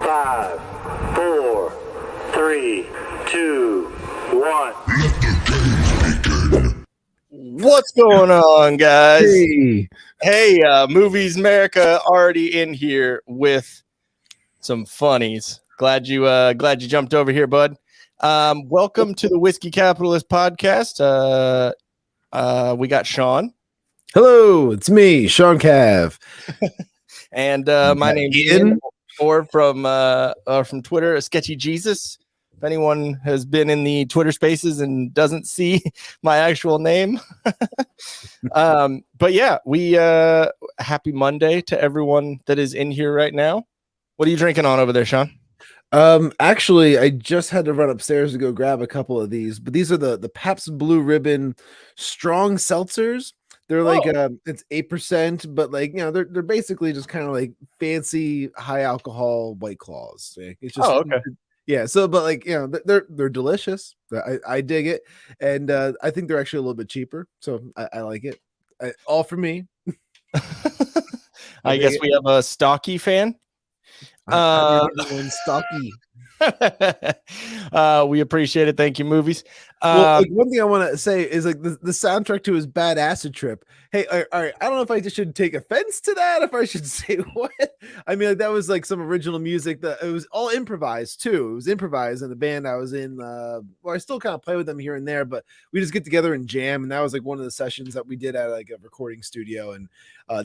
5, 4, 3, 2, 1. Let the games begin. What's going on, guys? Hey, Movies America already in here with some funnies. Glad you jumped over here, bud. Welcome to the Whiskey Capitalist podcast. We got Shawn. hello, it's me, Shawn Cav. And my name's Ian, or from Twitter, Sketchy Jesus. If anyone has been in the Twitter spaces and doesn't see my actual name. But yeah, we happy Monday to everyone that is in here right now. What are you drinking on over there, Shawn? Actually, I just had to run upstairs to go grab a couple of these, but these are the Pabst Blue Ribbon strong seltzers. They're like it's 8%, but like they're basically just kind of like fancy high alcohol White Claws. It's just okay. Yeah, so but like they're delicious. I dig it, and I think they're actually a little bit cheaper, so I like it. All for me. I guess we have a stocky fan. Stocky. We appreciate it. Thank you, movies. Well, like, one thing I want to say is like the soundtrack to his Bad Acid Trip. Hey, all right, I don't know if I just should take offense to that, if I should say what. I mean, like, that was like some original music that it was all improvised too. It was improvised in the band I was in. Well, I still kind of play with them here and there, but we just get together and jam. And that was like one of the sessions that we did at like a recording studio, and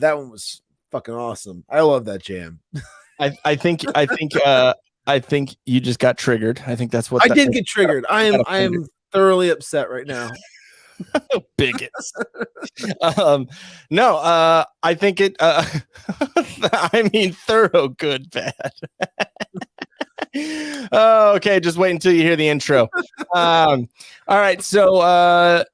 that one was fucking awesome. I love that jam. I think you just got triggered. I think that's what I did get triggered. I am thoroughly upset right now. Bigots. No, I think it I mean thorough good bad. Okay, just wait until you hear the intro. All right, so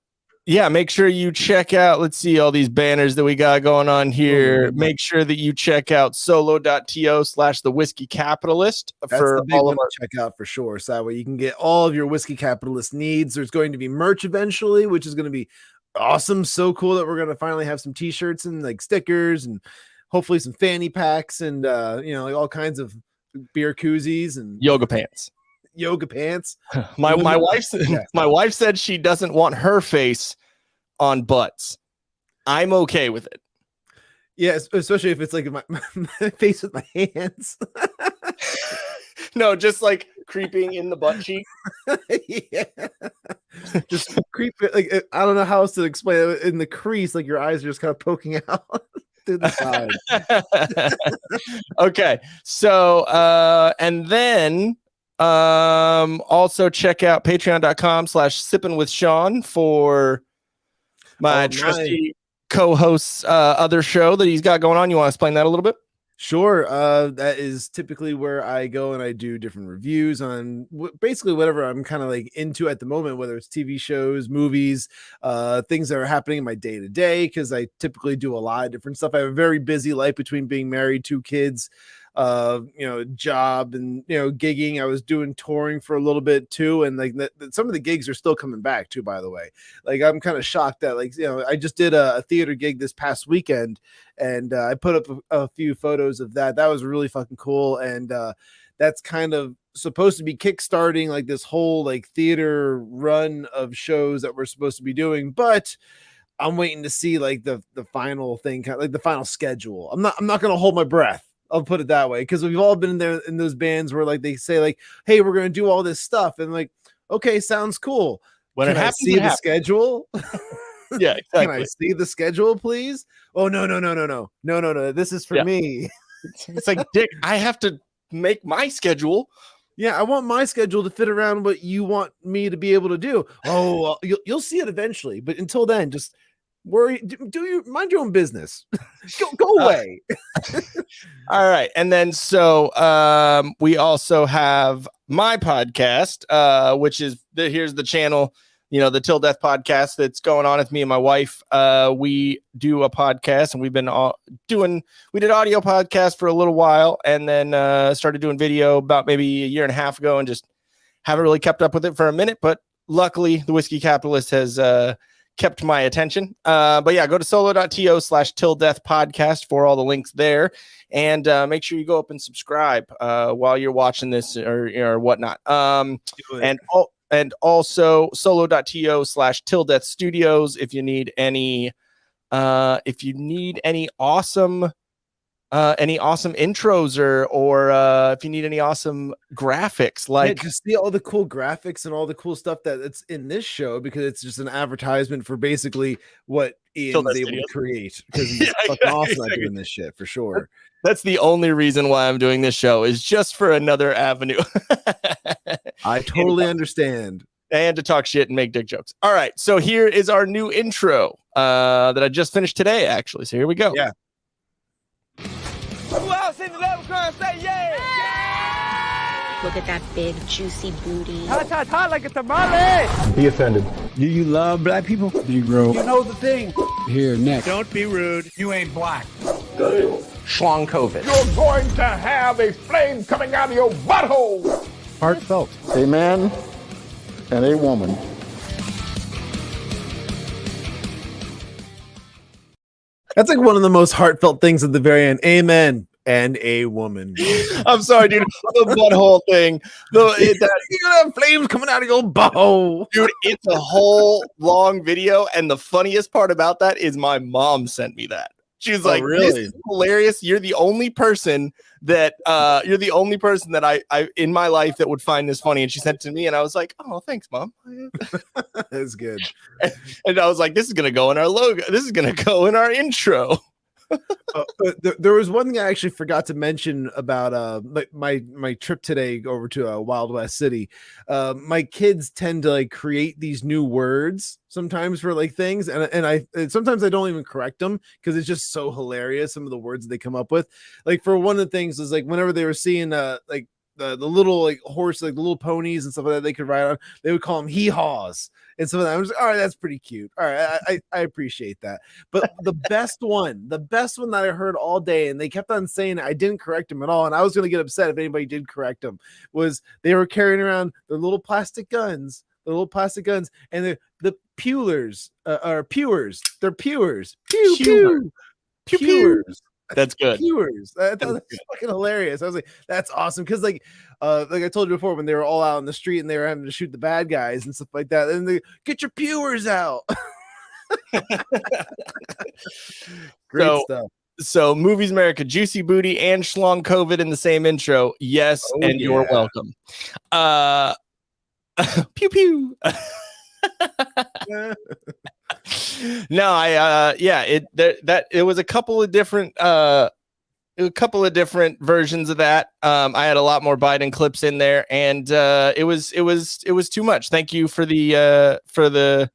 yeah, make sure you check out, let's see all these banners that we got going on here. Make sure that you check out solo.to/thewhiskeycapitalist for the big all one of our. to check out for sure. So that way you can get all of your Whiskey Capitalist needs. There's going to be merch eventually, which is going to be awesome. So cool that we're going to finally have some t-shirts and like stickers and hopefully some fanny packs and like all kinds of beer koozies and Yoga pants. My wife said she doesn't want her face on butts. I'm okay with it. Yeah, especially if it's like my face with my hands. No, just like creeping in the butt cheek. Yeah, just creep it. Like I don't know how else to explain it. In the crease, like your eyes are just kind of poking out to the side. Okay, so and then also check out patreon.com/sippin with Shawn for my trusty co-host's other show that he's got going on. You want to explain that a little bit? Sure. That is typically where I go and I do different reviews on basically whatever I'm kind of like into at the moment, whether it's TV shows, movies, things that are happening in my day to day, because I typically do a lot of different stuff. I have a very busy life between being married, 2 kids, job and gigging. I was doing touring for a little bit too, and like some of the gigs are still coming back too, by the way. Like I'm kind of shocked that I just did a theater gig this past weekend, and I put up a few photos of that. That was really fucking cool, and that's kind of supposed to be kickstarting like this whole like theater run of shows that we're supposed to be doing, but I'm waiting to see like the final thing, kind of like the final schedule. I'm not gonna hold my breath. I'll put it that way, because we've all been there in those bands where like they say like, hey, we're gonna do all this stuff, and like, okay, sounds cool. When Can it I happens, see the schedule? Yeah, exactly. Can I see the schedule, please? Oh no. This is for me. It's like, Dick, I have to make my schedule. Yeah, I want my schedule to fit around what you want me to be able to do. Oh, well, you'll see it eventually, but until then, just do you mind your own business. go away. All right, and then so we also have my podcast, which is here's the channel, the Til Death Podcast that's going on with me and my wife. We do a podcast, and we've been we did audio podcast for a little while, and then started doing video about maybe a year and a half ago, and just haven't really kept up with it for a minute, but luckily the Whiskey Capitalist has kept my attention. But yeah, go to solo.to/Til Death Podcast for all the links there, and make sure you go up and subscribe while you're watching this or whatnot. And also solo.to/Til Death Studios if you need any awesome intros or if you need any awesome graphics, like just see all the cool graphics and all the cool stuff that's in this show, because it's just an advertisement for basically what Ian's able to create, because he's fucking awesome at doing this shit for sure. That's the only reason why I'm doing this show, is just for another avenue. I totally understand. And to talk shit and make dick jokes. All right, so here is our new intro that I just finished today, actually. So here we go. Yeah. Look at that big, juicy booty. Like a tamale. Be offended. Do you love black people? Do you grow? You know the thing. Here next. Don't be rude. You ain't black. Shawn Cav. You're going to have a flame coming out of your butthole. Heartfelt. A man and a woman. That's like one of the most heartfelt things at the very end. Amen. And a woman. I'm sorry, dude. The butthole thing. You're gonna have flames coming out of your butthole. Dude, it's a whole long video, and the funniest part about that is my mom sent me that. She was like, really? This is hilarious. You're the only person that I in my life that would find this funny. And she sent it to me, and I was like, oh, thanks, Mom. That's good. And I was like, this is gonna go in our logo. This is gonna go in our intro. There was one thing I actually forgot to mention about my trip today over to Wild West City. My kids tend to like create these new words sometimes for like things, and sometimes I don't even correct them because it's just so hilarious, some of the words they come up with. Like for one of the things is like whenever they were seeing the little like horse, like the little ponies and stuff like that they could ride on, they would call them hee-haws. And so I was like, all right, that's pretty cute. All right, I appreciate that. But the best one that I heard all day, and they kept on saying it, I didn't correct him at all, and I was going to get upset if anybody did correct him, was they were carrying around their little plastic guns, and the pewers are pewers. They're pewers. Pew, pew, pew, pewers. That's good. Viewers. I thought that's fucking hilarious. I was like, that's awesome. Cause like I told you before, when they were all out in the street and they were having to shoot the bad guys and stuff like that, and they get your pewers out. Great stuff. So Movies America, Juicy Booty and Schlong COVID in the same intro. Yes, and you're welcome. Pew pew. No, it was a couple of different versions of that. I had a lot more Biden clips in there, and it was too much. Thank you for the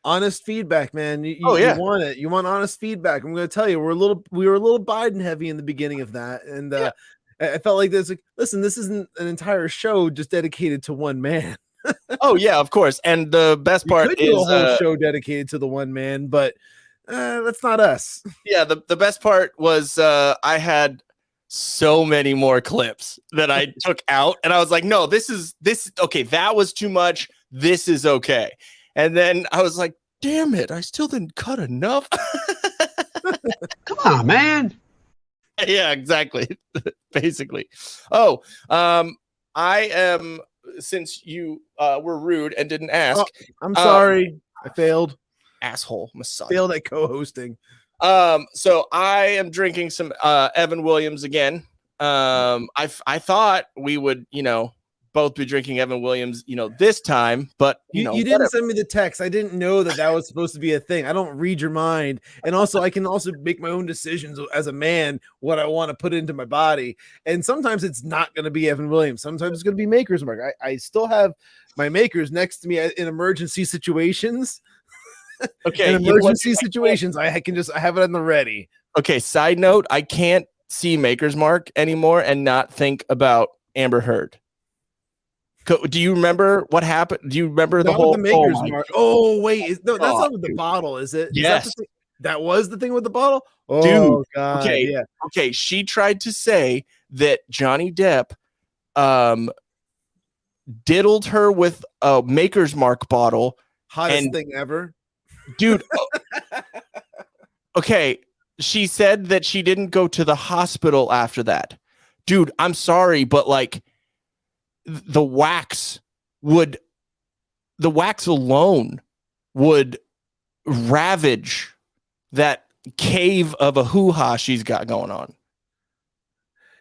honest feedback, man. You want it. You want honest feedback. I'm going to tell you, we were a little Biden heavy in the beginning of that, and I felt like there's like, listen, this isn't an entire show just dedicated to one man. Oh yeah, of course. And the best part is a whole show dedicated to the one man, but that's not us. Yeah, the best part was I had so many more clips that I took out, and I was like, no, this is okay. That was too much. This is okay. And then I was like, damn it, I still didn't cut enough. Come on, man. Yeah, exactly. Basically. Oh, I am. Since you were rude and didn't ask, I'm sorry. I failed. Asshole. Failed at co-hosting. So I am drinking some Evan Williams again. I thought we would, both be drinking Evan Williams, this time, but you didn't send me the text. I didn't know that was supposed to be a thing. I don't read your mind, and also I can also make my own decisions as a man what I want to put into my body. And sometimes it's not going to be Evan Williams. Sometimes it's going to be Maker's Mark. I still have my Makers next to me in emergency situations. Okay, in emergency situations, I have it on the ready. Okay. Side note: I can't see Maker's Mark anymore and not think about Amber Heard. Do you remember what happened? Do you remember the whole Maker's Mark? Oh wait, that's not with the bottle, is it? Yes, that was the thing with the bottle. Oh, dude. God, okay, yeah. Okay. She tried to say that Johnny Depp, diddled her with a Maker's Mark bottle. Hottest thing ever, dude. Okay, she said that she didn't go to the hospital after that, dude. I'm sorry, but like. The wax alone would ravage that cave of a hoo-ha she's got going on.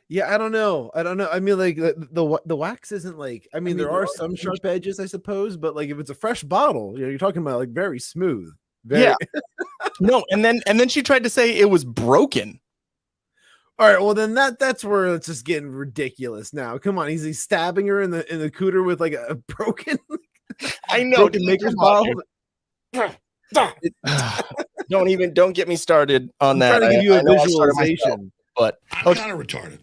Yeah, I don't know. I mean, like the wax isn't like. I mean, there are some sharp edges, I suppose, but like if it's a fresh bottle, you're talking about like very smooth. Yeah. No, and then she tried to say it was broken. All right, well then that's where it's just getting ridiculous now. Come on, he's stabbing her in the cooter with like a broken. I know, broken Maker's bottle. Don't get me started on that. I'm trying to give you a visualization, but I'm kind of retarded.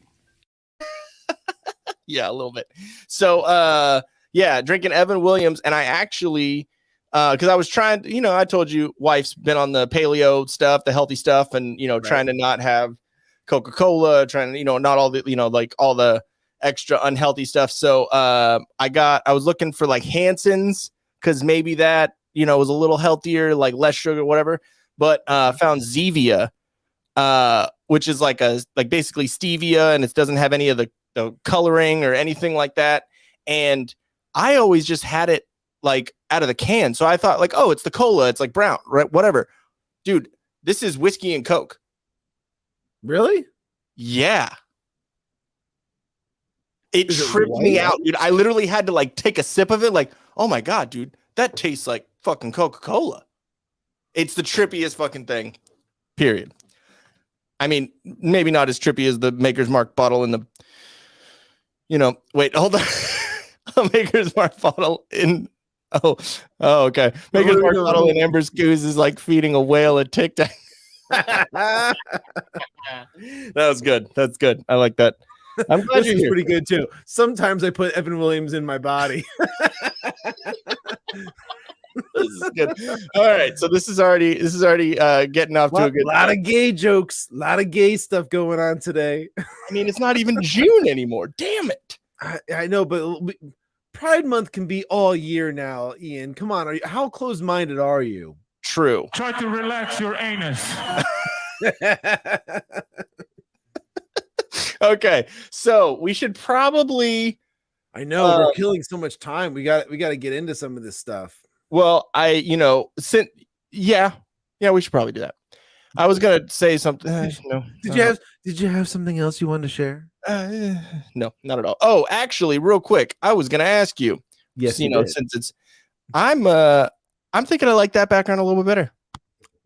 Yeah, a little bit. So drinking Evan Williams, and I actually because I was trying, I told you wife's been on the paleo stuff, the healthy stuff, and trying to not have Coca-Cola, trying to, not all the, like all the extra unhealthy stuff. So I was looking for like Hansen's because maybe that, was a little healthier, like less sugar, whatever. But found Zevia, which is like basically stevia, and it doesn't have any of the coloring or anything like that. And I always just had it like out of the can. So I thought like, oh, it's the cola. It's like brown, right? Whatever. Dude, this is whiskey and Coke. Really? Yeah. It tripped me out, dude. I literally had to like take a sip of it. Like, oh my God, dude, that tastes like fucking Coca-Cola. It's the trippiest fucking thing, period. I mean, maybe not as trippy as the Maker's Mark bottle in the, wait, hold on. A Maker's Mark bottle in, okay. Maker's Mark bottle in Amber's Goose is like feeding a whale a Tic Tac. That was good. That's good. I like that. I'm glad this is pretty good too. Sometimes I put Evan Williams in my body. This is good. All right, so this is already getting off to a good lot start. of gay jokes, a lot of gay stuff going on today. I mean, it's not even June anymore. Damn it. I know, but Pride Month can be all year now, Ian. Come on, how close-minded are you? True. Try to relax your anus. Okay, so we should probably. I know we're killing so much time. We got to get into some of this stuff. Well, we should probably do that. I was gonna say something. No. Did you have something else you wanted to share? No, not at all. Oh, actually, real quick, I was gonna ask you. Yes, since it's, I'm thinking I like that background a little bit better.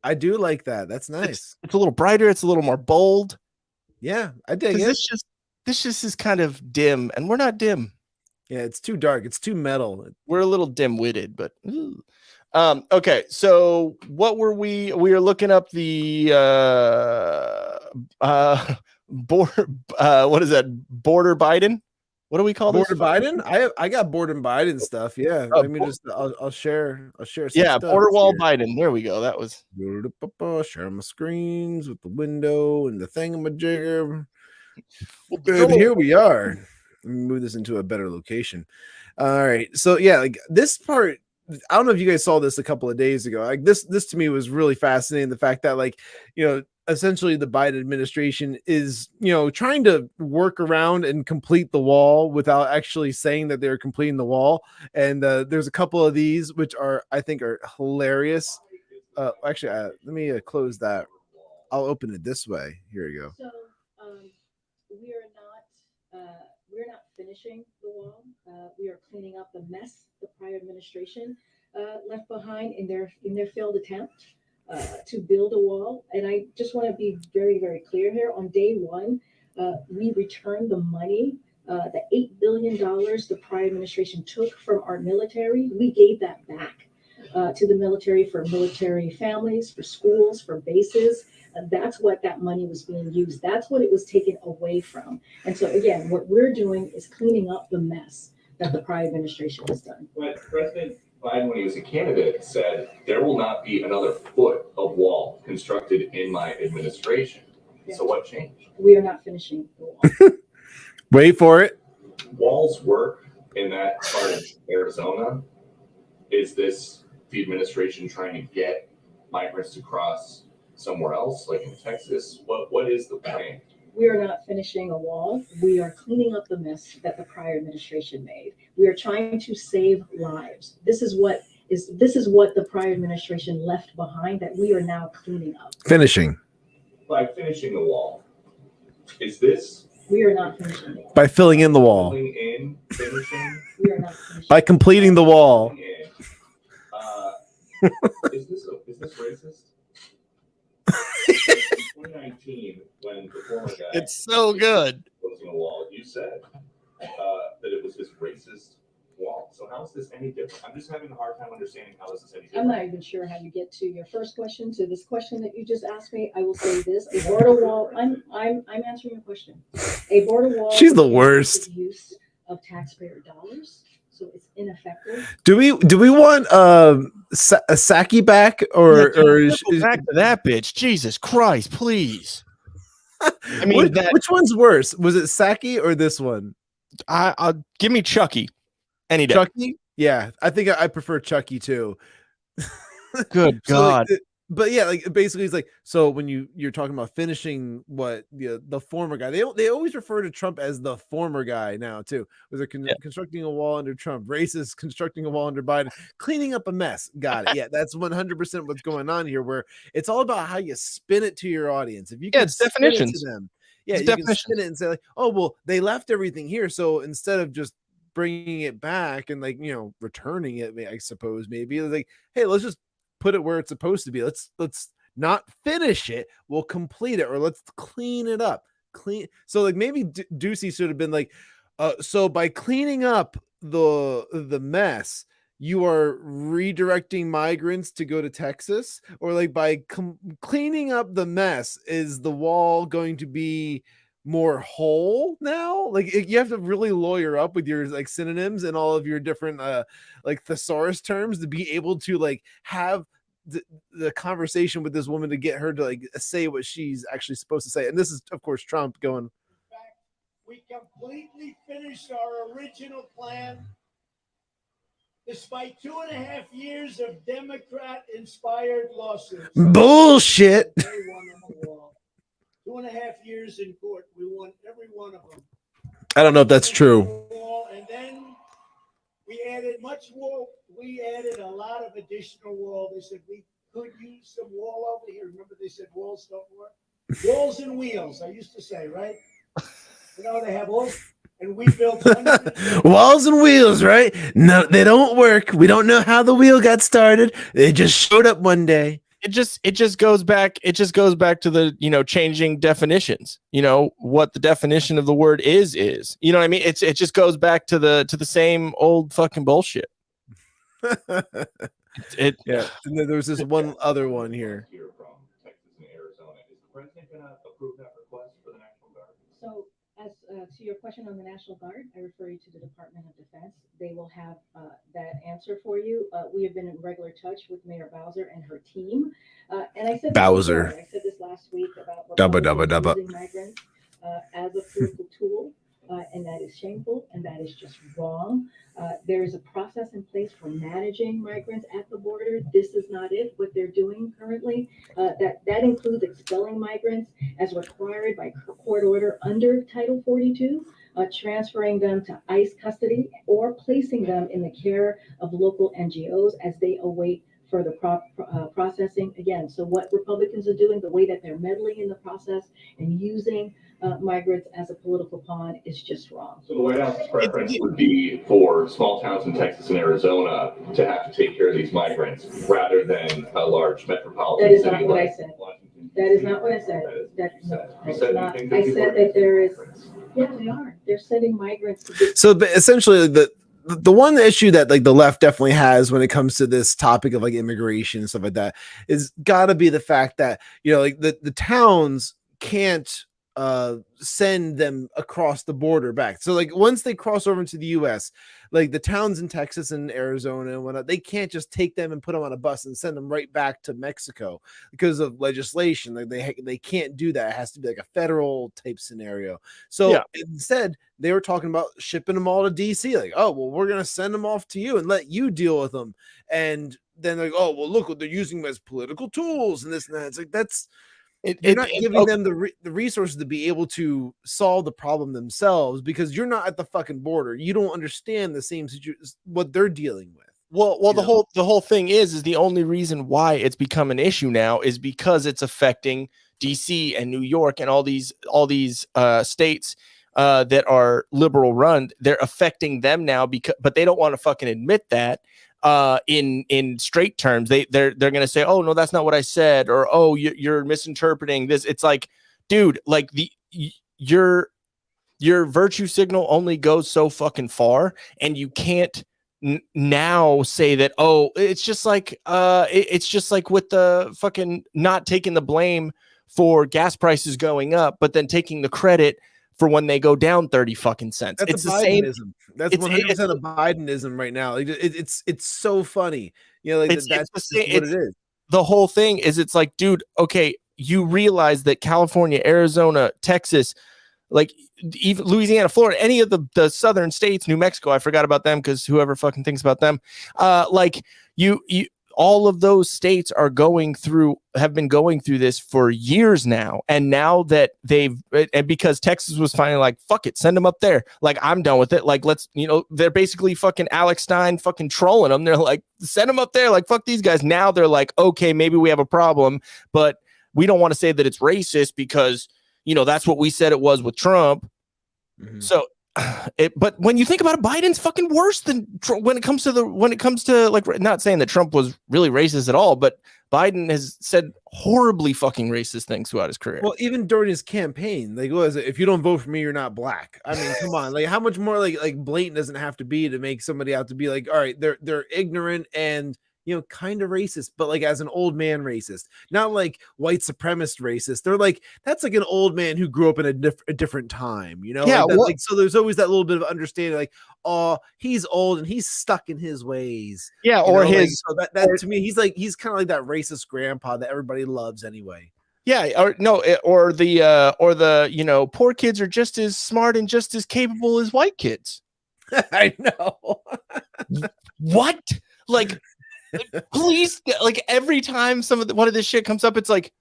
I do like that. That's nice. It's a little brighter. It's a little more bold. Yeah, I dig it. This just is kind of dim, and we're not dim. Yeah, it's too dark. It's too metal. We're a little dim-witted, but okay. So what were we? We are looking up the border. What is that? Border Biden. What do we call Border this? Biden? I got Border Biden stuff. Yeah, let me just. I'll share. I'll share. Some Yeah, stuff border wall here. Biden. There we go. That was. Share my screens with the window and the thingamajigger. And here we are. Let me move this into a better location. All right. So yeah, like this part, I don't know if you guys saw this a couple of days ago. Like this to me was really fascinating. The fact that essentially the Biden administration is, trying to work around and complete the wall without actually saying that they're completing the wall. And there's a couple of these, which I think are hilarious. Actually, let me close that. I'll open it this way. Here you go. So we're not finishing the wall. We are cleaning up the mess the prior administration left behind in their failed attempt to build a wall. And I just want to be very, very clear here. On day one, we returned the money, the $8 billion the prior administration took from our military. We gave that back to the military for military families, for schools, for bases. That's what that money was being used. That's what it was taken away from. And so again, what we're doing is cleaning up the mess that the prior administration has done. But President Biden, when he was a candidate, said there will not be another foot of wall constructed in my administration. Yeah. So what changed? We are not finishing the wall. Wait for it. Walls work in that part of Arizona. Is this the administration trying to get migrants to cross somewhere else, like in Texas? What is the plan? We are not finishing a wall. We are cleaning up the mess that the prior administration made. We are trying to save lives. This is what the prior administration left behind that we are now cleaning up. Finishing. By finishing the wall. Is this? We are not finishing the wall. By filling in the wall. Filling in, finishing? We are not finishing. By completing the wall. Is this racist? In 2019, when the former guy, It's so good. Closing a wall, you said that it was this racist wall. So how is this any different? I'm just having a hard time understanding how this is any different. I'm not even sure how you get to your first question, to this question that you just asked me. I will say this: a border wall. I'm answering your question. A border wall. She's the worst. Use of taxpayer dollars. So it's ineffective. Do we want Saki back or Back to that bitch? Jesus Christ, please. I mean, which one's worse? Was it Saki or this one? I'll give me Chucky any day. Chucky? Yeah, I think I prefer Chucky too. Good God. But yeah, like basically it's like, so when you're talking about finishing what the former guy, they always refer to Trump as the former guy now too. Was it constructing a wall under Trump, racist constructing a wall under Biden, cleaning up a mess? Got it. Yeah, that's 100% what's going on here, where it's all about how you spin it to your audience. If you can it's definitions. to them, you can spin it and say like, oh well, they left everything here, so instead of just bringing it back and returning it, I suppose maybe like, hey, let's just put it where it's supposed to be. Let's not finish it. We'll complete it, or let's clean it up. So like maybe Ducey should have been like, so by cleaning up the mess, you are redirecting migrants to go to Texas, or like by cleaning up the mess, is the wall going to be more whole now. Like you have to really lawyer up with your like synonyms and all of your different like thesaurus terms to be able to like have the conversation with this woman to get her to like say what she's actually supposed to say. And this is of course Trump going, we completely finished our original plan despite 2.5 years of Democrat-inspired lawsuits. Bullshit. They won them all. 2.5 years in court. We won every one of them. I don't know if that's true. And then we added much more. We added a lot of additional wall. They said we could use some wall over here. Remember they said walls don't work? Walls and wheels, I used to say, right? You know, they have walls. And we built walls and wheels, right? No, they don't work. We don't know how the wheel got started. They just showed up one day. It just goes back to the, you know, changing definitions. You know, what the definition of the word is, you know what I mean? It just goes back to the same old fucking bullshit. Yeah. And then there's this one other one here. From Texas and Arizona. Is the president going to approve that request for the National Guard? So, as to your question on the National Guard, I refer you to the Department of Defense. They will have that answer for you. We have been in regular touch with Mayor Bowser and her team. And I said Bowser. I said this last week about Dubba. using migrants as a political tool, and that is shameful and that is just wrong. There is a process in place for managing migrants at the border. This is not it, what they're doing currently. That includes expelling migrants as required by court order under Title 42, transferring them to ICE custody or placing them in the care of local NGOs as they await further processing. Again, so what Republicans are doing, the way that they're meddling in the process and using migrants as a political pawn is just wrong. So the White House's preference would be for small towns in Texas and Arizona to have to take care of these migrants rather than a large metropolitan That is city not what I like said. Washington. That is not what I said. That is not. I said that there is. Yeah, they are. They're sending migrants to this. So essentially the one issue that like the left definitely has when it comes to this topic of like immigration and stuff like that is gotta be the fact that, you know, like the towns can't send them across the border back. So like once they cross over into the US, like the towns in Texas and Arizona and whatnot, they can't just take them and put them on a bus and send them right back to Mexico because of legislation. Like they can't do that. It has to be like a federal type scenario. So instead they were talking about shipping them all to DC. Like, oh, well, we're going to send them off to you and let you deal with them. And then like, oh, well, look what they're using them as political tools and this and that. It's like, you're not giving them the resources to be able to solve the problem themselves because you're not at the fucking border. You don't understand the same situation, what they're dealing with. Well, the whole thing is the only reason why it's become an issue now is because it's affecting DC and New York and all these states that are liberal run. They're affecting them now but they don't want to fucking admit that. In straight terms, they're gonna say, oh no, that's not what I said, or oh you're misinterpreting this. It's like, dude, like your virtue signal only goes so fucking far, and you can't now say that, oh, it's just like with the fucking not taking the blame for gas prices going up, but then taking the credit for when they go down 30 fucking cents. That's it's the same. That's 100% a Bidenism right now. Like it's so funny. You know, like that's what it is. The whole thing is, it's like, dude, okay, you realize that California, Arizona, Texas, like even Louisiana, Florida, any of the southern states, New Mexico, I forgot about them because whoever fucking thinks about them, like you all of those states have been going through this for years now. And now that and because Texas was finally like, fuck it, send them up there. Like, I'm done with it. Like, let's, you know, they're basically fucking Alex Stein fucking trolling them. They're like, send them up there. Like, fuck these guys. Now they're like, okay, maybe we have a problem, but we don't want to say that it's racist because, you know, that's what we said it was with Trump. Mm-hmm. So, but when you think about it, Biden's fucking worse than when it comes to like, not saying that Trump was really racist at all, but Biden has said horribly fucking racist things throughout his career. Well, even during his campaign, like, was it, if you don't vote for me, you're not black. I mean, come on, like, how much more like blatant doesn't have to be to make somebody out to be like, all right, they're ignorant and kind of racist, but like as an old man racist, not like white supremacist racist. They're like, that's like an old man who grew up in a different time, Yeah, like so there's always that little bit of understanding, like, oh, he's old and he's stuck in his ways. Yeah, or his so that to me, he's kind of like that racist grandpa that everybody loves anyway. Yeah, or the poor kids are just as smart and just as capable as white kids. I know. What? Like, please, like every time one of this shit comes up, it's like,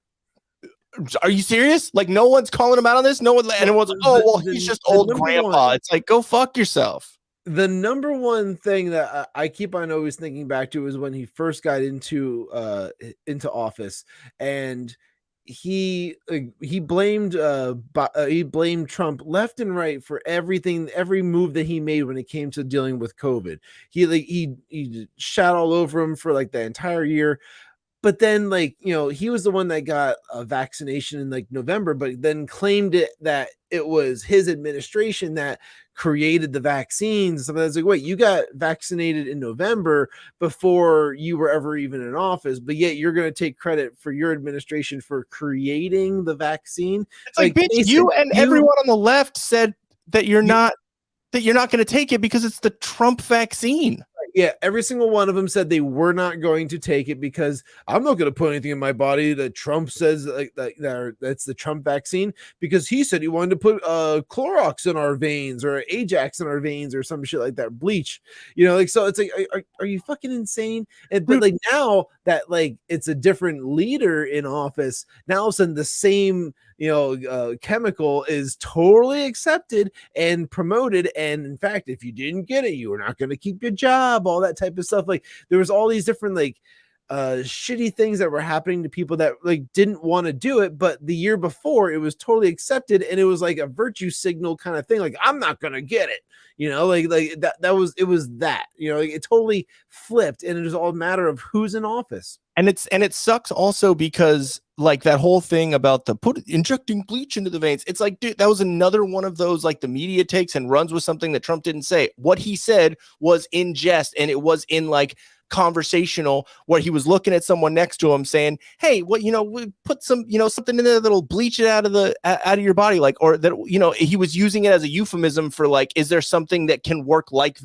are you serious? Like, no one's calling him out on this. No one, and everyone's like, oh, well, he's just old grandpa. It's like, go fuck yourself. The number one thing that I keep on always thinking back to is when he first got into office, and he blamed Trump left and right for every move that he made when it came to dealing with COVID. He shat all over him for like the entire year. But then, he was the one that got a vaccination in like November, but then claimed that it was his administration that created the vaccines. So that's like, wait, you got vaccinated in November before you were ever even in office, but yet you're going to take credit for your administration for creating the vaccine. It's like, bitch, you and everyone on the left said that you're not going to take it because it's the Trump vaccine. Yeah, every single one of them said they were not going to take it because I'm not going to put anything in my body that Trump says that's the Trump vaccine, because he said he wanted to put Clorox in our veins or Ajax in our veins or some shit like that, bleach. So it's like, are you fucking insane? But like now that like it's a different leader in office, now all of a sudden the same chemical is totally accepted and promoted, and in fact, if you didn't get it, you were not going to keep your job, all that type of stuff. Like there was all these different shitty things that were happening to people that like didn't want to do it, but the year before it was totally accepted, and it was like a virtue signal kind of thing, like I'm not going to get it, it totally flipped, and it was all a matter of who's in office. And it sucks also because like that whole thing about injecting bleach into the veins. It's like, dude, that was another one of those, like the media takes and runs with something that Trump didn't say. What he said was in jest, and it was in like conversational, where he was looking at someone next to him saying, hey, we put some, something in there that'll bleach it out of your body. Like, or that, he was using it as a euphemism for like, is there something that can work like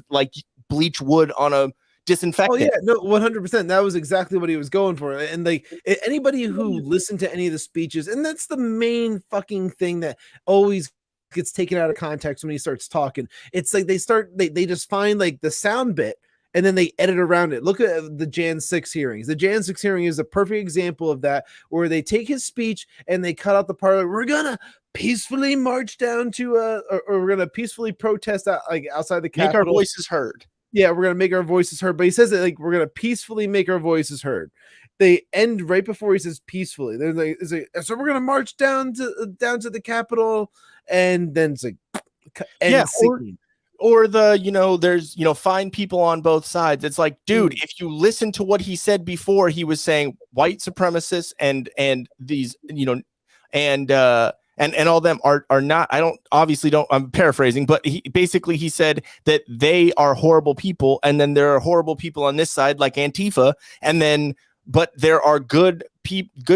bleach would on a disinfectant? Oh yeah, no, 100%. That was exactly what he was going for. And like anybody who listened to any of the speeches, and that's the main fucking thing that always gets taken out of context when he starts talking. It's like they just find like the sound bit and then they edit around it. Look at the Jan 6 hearings. The Jan 6 hearing is a perfect example of that, where they take his speech and they cut out the part like, we're gonna peacefully march down to or we're gonna peacefully protest outside the Capitol. Make our voices heard. Yeah, we're gonna make our voices heard. But he says it like we're gonna peacefully make our voices heard. They end right before he says peacefully. They're like, so we're gonna march down to the Capitol, and then it's like, or the there's find people on both sides. It's like, dude, if you listen to what he said before, he was saying white supremacists and these and all them are not, I'm paraphrasing, but he said that they are horrible people, and then there are horrible people on this side like Antifa, but there are good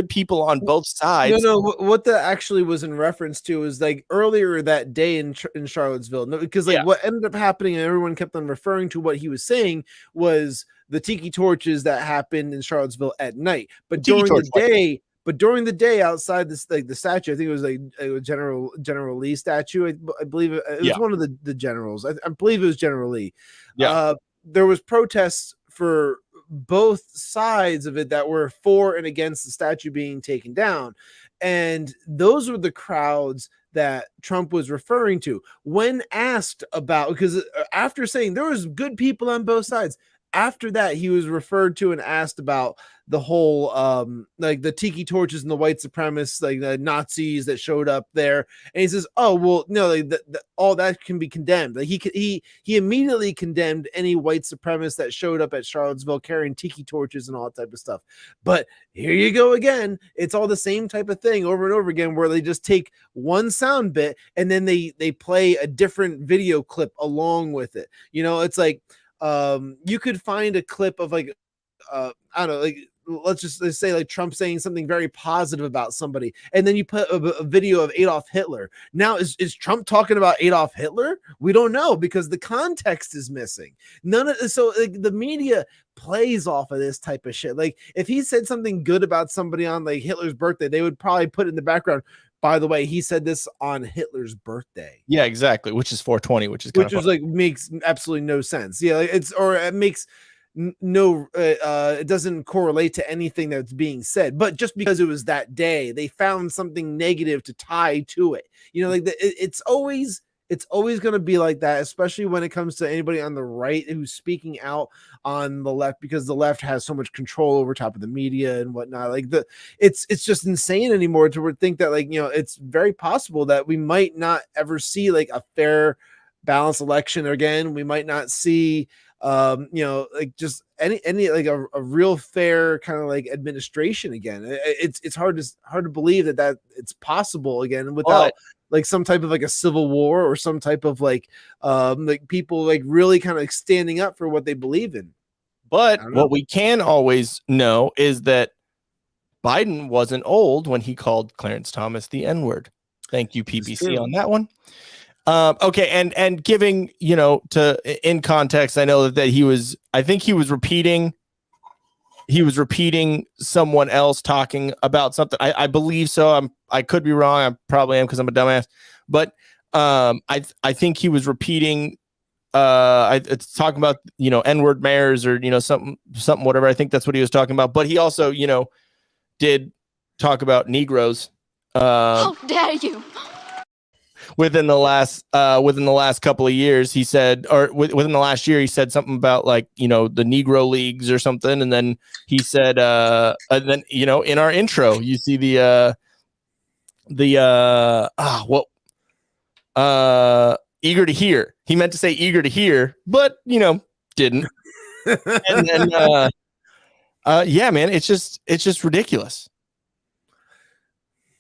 people on both sides. No, what that actually was in reference to is like earlier that day in Charlottesville, because what ended up happening, and everyone kept on referring to what he was saying, was the tiki torches that happened in Charlottesville at night, but during the day outside this, like the statue, I think it was like a General Lee statue. I believe it was one of the generals. I believe it was General Lee. Yeah. There was protests for both sides of it that were for and against the statue being taken down. And those were the crowds that Trump was referring to when asked about, because after saying there was good people on both sides, after that, he was referred to and asked about the whole, like the tiki torches and the white supremacists, like the Nazis that showed up there. And he says, "Oh, well, no, all that can be condemned." Like he immediately condemned any white supremacists that showed up at Charlottesville carrying tiki torches and all that type of stuff. But here you go again. It's all the same type of thing over and over again, where they just take one sound bit and then they play a different video clip along with it. It's like, you could find a clip of like I don't know, like let's say like Trump saying something very positive about somebody, and then you put a video of Adolf Hitler. Now is Trump talking about Adolf Hitler? We don't know because the context is missing. So like, the media plays off of this type of shit. Like if he said something good about somebody on like Hitler's birthday, they would probably put in the background, by the way, he said this on Hitler's birthday. Yeah, exactly. Which is 420, which is like makes absolutely no sense. Yeah, like it makes no it doesn't correlate to anything that's being said. But just because it was that day, they found something negative to tie to it. You know, like it's always going to be like that, especially when it comes to anybody on the right who's speaking out on the left, because the left has so much control over top of the media and whatnot. Like it's just insane anymore to think that, like, you know, it's very possible that we might not ever see like a fair, balanced election again. We might not see, you know, like just any like a real fair kind of like administration again. It's hard to believe that it's possible again without like some type of like a civil war or some type of like people like really kind of like standing up for what they believe in. But what we can always know is that Biden wasn't old when he called Clarence Thomas the N-word. Thank you, PPC, on that one. Okay, and giving, you know, in context, I know that I think he was repeating someone else talking about something. I believe so. I could be wrong. I probably am because I'm a dumbass. But I think he was repeating. It's talking about, you know, N-word mayors or, you know, something whatever. I think that's what he was talking about. But he also, you know, did talk about Negroes. How dare you? Within the last couple of years, he said, or within the last year, he said something about like, you know, the Negro Leagues or something. And then he said, and then, you know, in our intro, you see eager to hear. He meant to say eager to hear, but, you know, didn't. And then, yeah, man, it's just ridiculous.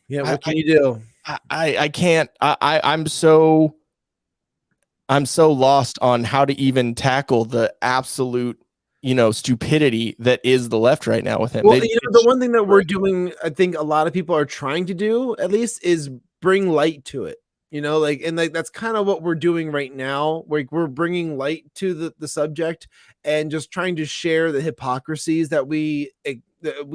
Yeah. What can you do? I can't. I'm so lost on how to even tackle the absolute, you know, stupidity that is the left right now with him. Well, you know, the one thing that we're doing, I think a lot of people are trying to do, at least, is bring light to it. You know, like, and like that's kind of what we're doing right now. Like we're bringing light to the subject and just trying to share the hypocrisies that we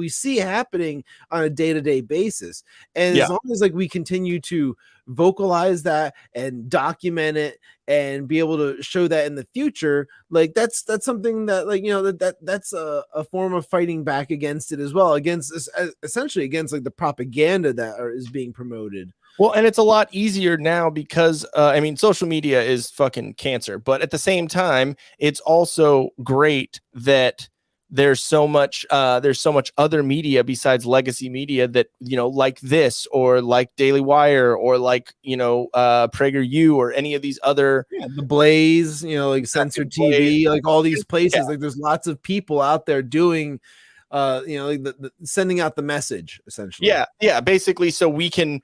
see happening on a day-to-day basis. And as long as like we continue to vocalize that and document it and be able to show that in the future, like that's something that, like, you know, that's a form of fighting back against it as well, against this, essentially against like the propaganda that is being promoted. Well, and it's a lot easier now because, I mean, social media is fucking cancer, but at the same time, it's also great that there's so much other media besides legacy media that, you know, like this or like Daily Wire or like, you know, PragerU or any of these other, the Blaze, you know, like Censored TV, like all these places, like there's lots of people out there doing, you know, like the sending out the message essentially. Yeah. Basically, so we can,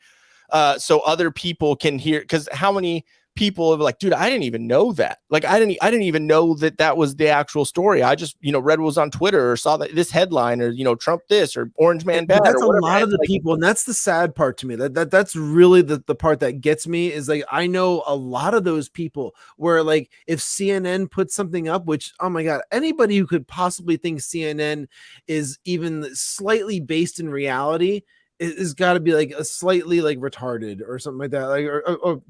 so other people can hear, because how many people are like, dude, I didn't even know that. Like, I didn't even know that was the actual story. I just, you know, read what was on Twitter or saw that this headline or, you know, Trump this or Orange Man bad. That's or whatever. A lot of the people, and that's the sad part to me. That's really the part that gets me is like, I know a lot of those people where like if CNN puts something up, which, oh my God, anybody who could possibly think CNN is even slightly based in reality is got to be like a slightly like retarded or something like that, like or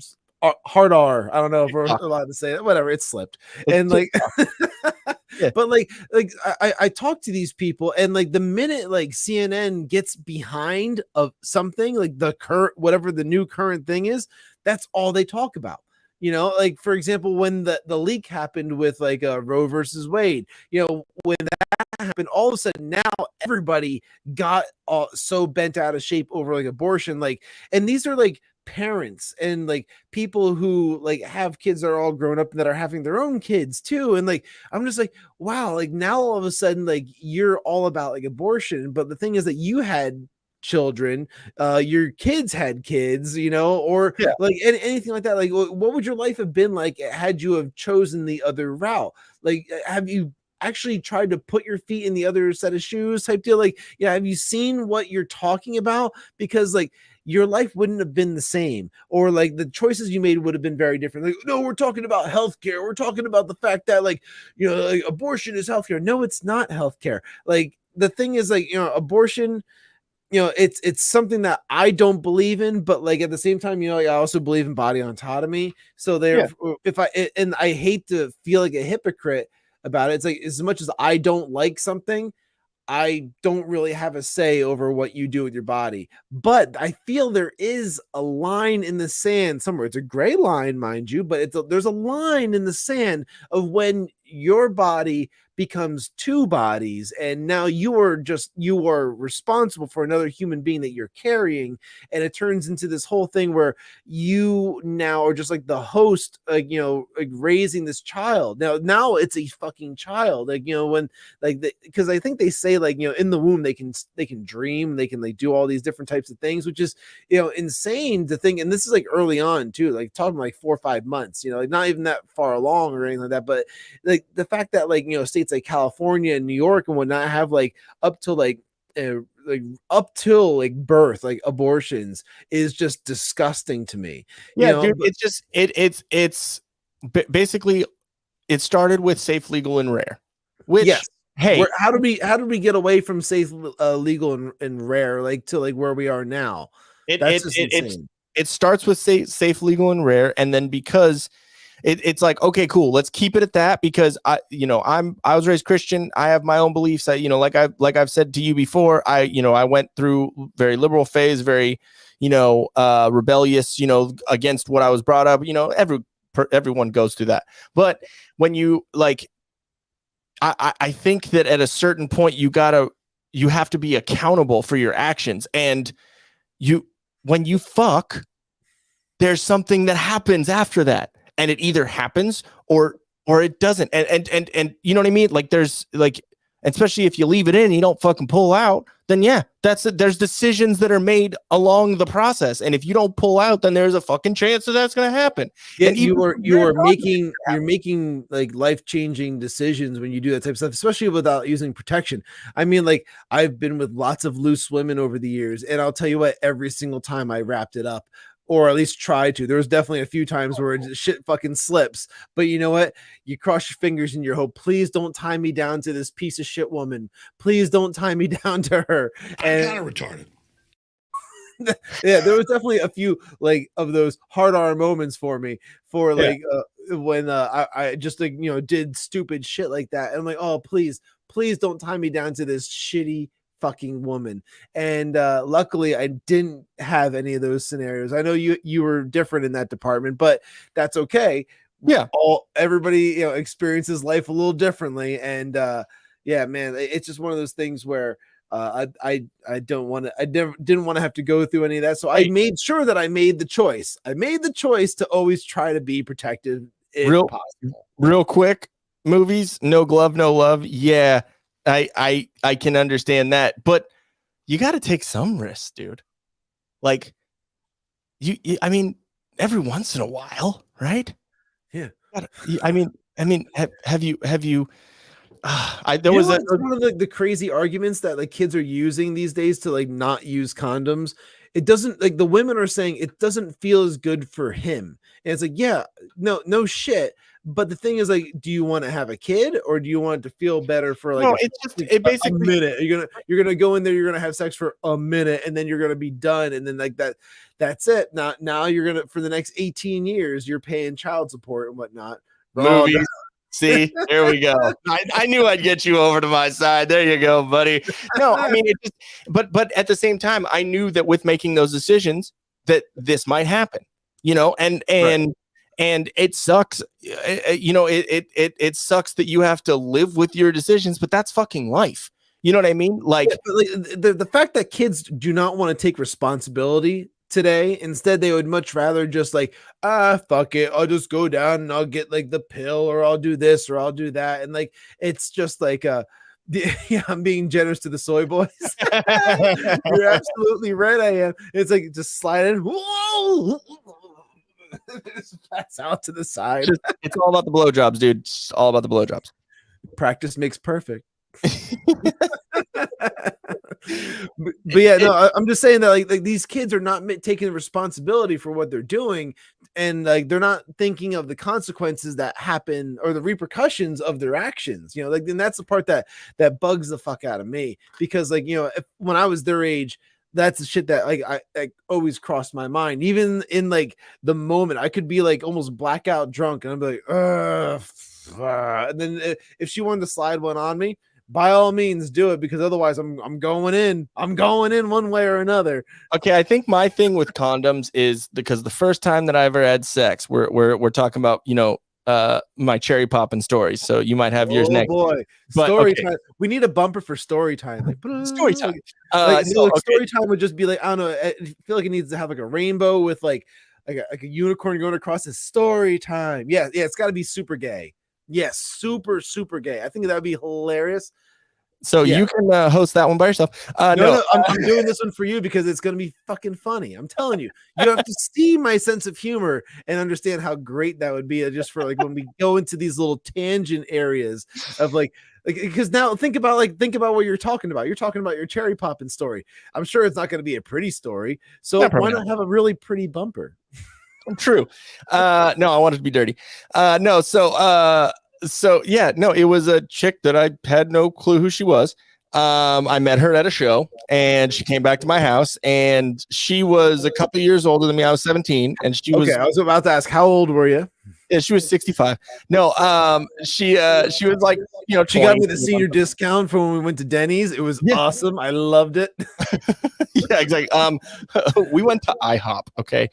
hard R. I don't know if we're allowed to say that. Whatever, it slipped. And like, but like I talk to these people, and like the minute like CNN gets behind of something, like the current whatever the new current thing is, that's all they talk about. You know, like for example, when the leak happened with like Roe versus Wade, you know, when that happened, all of a sudden now everybody got so bent out of shape over like abortion, like, and these are like parents and like people who like have kids that are all grown up and that are having their own kids too, and like I'm just like, wow, like now all of a sudden like you're all about like abortion, but the thing is that you had children, your kids had kids, you know, or like anything like that. Like what would your life have been like had you have chosen the other route? Like have you actually tried to put your feet in the other set of shoes type deal? Like, yeah, have you seen what you're talking about? Because like your life wouldn't have been the same, or like the choices you made would have been very different. Like, no, we're talking about healthcare. We're talking about the fact that like, you know, like abortion is healthcare. No, it's not healthcare. Like the thing is like, you know, abortion, you know, it's something that I don't believe in, but like at the same time, you know, I also believe in body autonomy. So there, if I hate to feel like a hypocrite about it, it's like as much as I don't like something, I don't really have a say over what you do with your body. But I feel there is a line in the sand somewhere. It's a gray line, mind you, but there's a line in the sand of when your body becomes two bodies, and now you are responsible for another human being that you're carrying, and it turns into this whole thing where you now are just like the host, like, you know, like raising this child. Now it's a fucking child, like, you know, when like because I think they say like, you know, in the womb they can dream, they can like do all these different types of things, which is, you know, insane to think. And this is like early on too, like talking like 4 or 5 months, you know, like not even that far along or anything like that. But like the fact that like, you know, states like California and New York and whatnot have like up to like up till like birth, like abortions, is just disgusting to me. Yeah, you know? dude, it's just it's basically it started with safe, legal, and rare. Which, yes. Hey, how did we get away from safe, legal, and rare, like to like where we are now? That's just insane. It starts with safe, legal, and rare, and then because it's like, okay, cool, let's keep it at that, because I was raised Christian. I have my own beliefs. I, you know, like I've said to you before, I went through very liberal phase, very, you know, rebellious, you know, against what I was brought up. You know, everyone goes through that. But when you like, I think that at a certain point you have to be accountable for your actions, and when you fuck, there's something that happens after that. And it either happens or it doesn't. And you know what I mean? Like there's like, especially if you leave it in and you don't fucking pull out, then yeah, that's it. There's decisions that are made along the process. And if you don't pull out, then there's a fucking chance that that's going to happen. Yeah, and you're making like life-changing decisions when you do that type of stuff, especially without using protection. I mean, like I've been with lots of loose women over the years, and I'll tell you what, every single time I wrapped it up, or at least try to. There was definitely a few times where shit fucking slips, but you know what? You cross your fingers and you hope, please don't tie me down to this piece of shit woman. Please don't tie me down to her. And I'm kind of retarded. Yeah, there was definitely a few like of those hard R moments for me for like when I just like, you know, did stupid shit like that. And I'm like, oh, please don't tie me down to this shitty fucking woman. And luckily I didn't have any of those scenarios. I know you were different in that department, but that's okay. Yeah, everybody, you know, experiences life a little differently. And yeah, man, it's just one of those things where I didn't want to have to go through any of that. So I made sure that I made the choice. I made the choice to always try to be protective if possible. Real quick, movies, no glove, no love. Yeah, I can understand that, but you got to take some risks, dude. Like you, I mean, every once in a while, right? Yeah. I mean, have you? There was one of the crazy arguments that like kids are using these days to like not use condoms. It doesn't, like, the women are saying it doesn't feel as good for him. And it's like, yeah, no shit. But the thing is, like, do you want to have a kid or do you want it to feel better for like basically a minute? You're gonna go in there, you're gonna have sex for a minute, and then you're gonna be done, and then like that's it. Now you're gonna, for the next 18 years, you're paying child support and whatnot. Movies. See, there we go. I knew I'd get you over to my side. There you go, buddy. No, I mean, but at the same time, I knew that with making those decisions that this might happen, you know, and it sucks. You know, it sucks that you have to live with your decisions, but that's fucking life. You know what I mean? Like, the fact that kids do not want to take responsibility today, instead they would much rather just like, fuck it, I'll just go down and I'll get like the pill, or I'll do this, or I'll do that. And like, it's just like yeah, I'm being generous to the soy boys. You're absolutely right, I am. It's like just slide in, whoa, just pass out to the side. It's all about the blowjobs, dude. It's all about the blowjobs. Practice makes perfect. but yeah, no, I'm just saying that like these kids are not taking responsibility for what they're doing, and like they're not thinking of the consequences that happen or the repercussions of their actions. You know, like, and that's the part that bugs the fuck out of me, because like, you know, when I was their age, that's the shit that like I always crossed my mind. Even in like the moment, I could be like almost blackout drunk, and I'm like, and then if she wanted to slide one on me, by all means do it, because otherwise I'm going in one way or another. Okay, I think my thing with condoms is because the first time that I ever had sex, we're talking about, you know, my cherry popping stories. So you might have yours next. Boy, but, story okay. time. We need a bumper for story time. Like, Story time. Story time would just be like, I don't know. I feel like it needs to have like a rainbow with like a unicorn going across. His story time. Yeah, it's got to be super gay. Yes, super gay. I think that would be hilarious. So you can host that one by yourself. No, I'm doing this one for you because it's going to be fucking funny. I'm telling you, you have to see my sense of humor and understand how great that would be, just for like when we go into these little tangent areas of like because now think about what you're talking about. You're talking about your cherry popping story. I'm sure it's not going to be a pretty story. So why not have a really pretty bumper? True. No, I want it to be dirty. So yeah, no, it was a chick that I had no clue who she was. I met her at a show, and she came back to my house, and she was a couple of years older than me. I was 17, and she was. Okay, I was about to ask, how old were you? Yeah, she was 65. No, she was like, you know, she got me the senior discount for when we went to Denny's. It was awesome. I loved it. Yeah, exactly. We went to IHOP. Okay.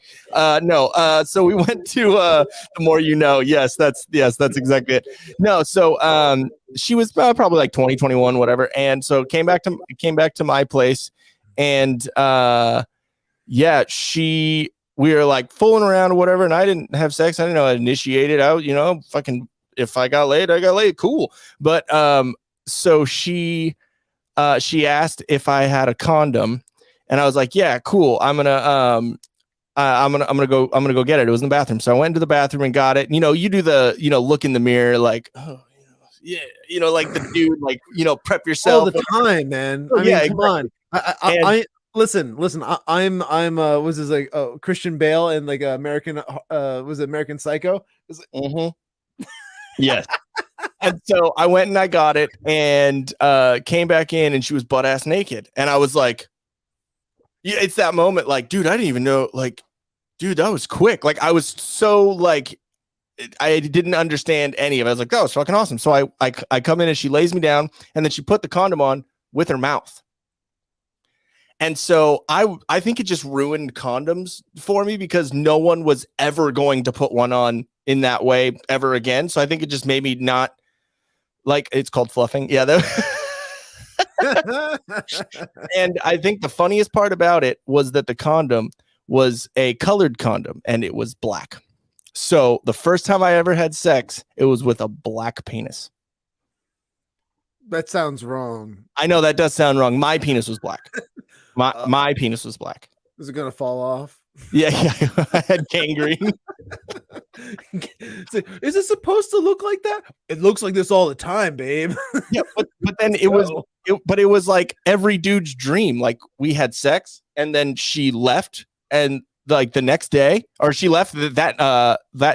So we went to The More You Know. Yes, that's exactly it. No, so she was probably like 20, 21, whatever. And so came back to my place, and we were like fooling around or whatever, and I didn't have sex. I didn't know I initiated out, you know, fucking if I got laid, I got laid. Cool. But so she asked if I had a condom, and I was like, yeah, cool. I'm gonna go get it. It was in the bathroom. So I went into the bathroom and got it. You know, you do the, you know, look in the mirror, like, oh, yeah, you know, like the dude, like, you know, prep yourself all the time, man. Oh, I mean, yeah, come on. I listen. I'm was this like Christian Bale and like American was it American Psycho? Like, yes. And so I went and I got it, and came back in, and she was butt ass naked, and I was like, yeah, it's that moment, like, dude, I didn't even know, like, dude, that was quick. Like, I was so like, I didn't understand any of it. I was like, that was fucking awesome. So I come in, and she lays me down, and then she put the condom on with her mouth. And so I think it just ruined condoms for me, because no one was ever going to put one on in that way ever again. So I think it just made me not like, it's called fluffing. Yeah. And I think the funniest part about it was that the condom was a colored condom, and it was black. So the first time I ever had sex, it was with a black penis. That sounds wrong. I know that does sound wrong. My penis was black. My penis was black. Is it gonna fall off? Yeah. I had gangrene. Is it supposed to look like that? It looks like this all the time, babe. Yeah, but then it was like every dude's dream. Like, we had sex, and then she left, and like the next day, or she left that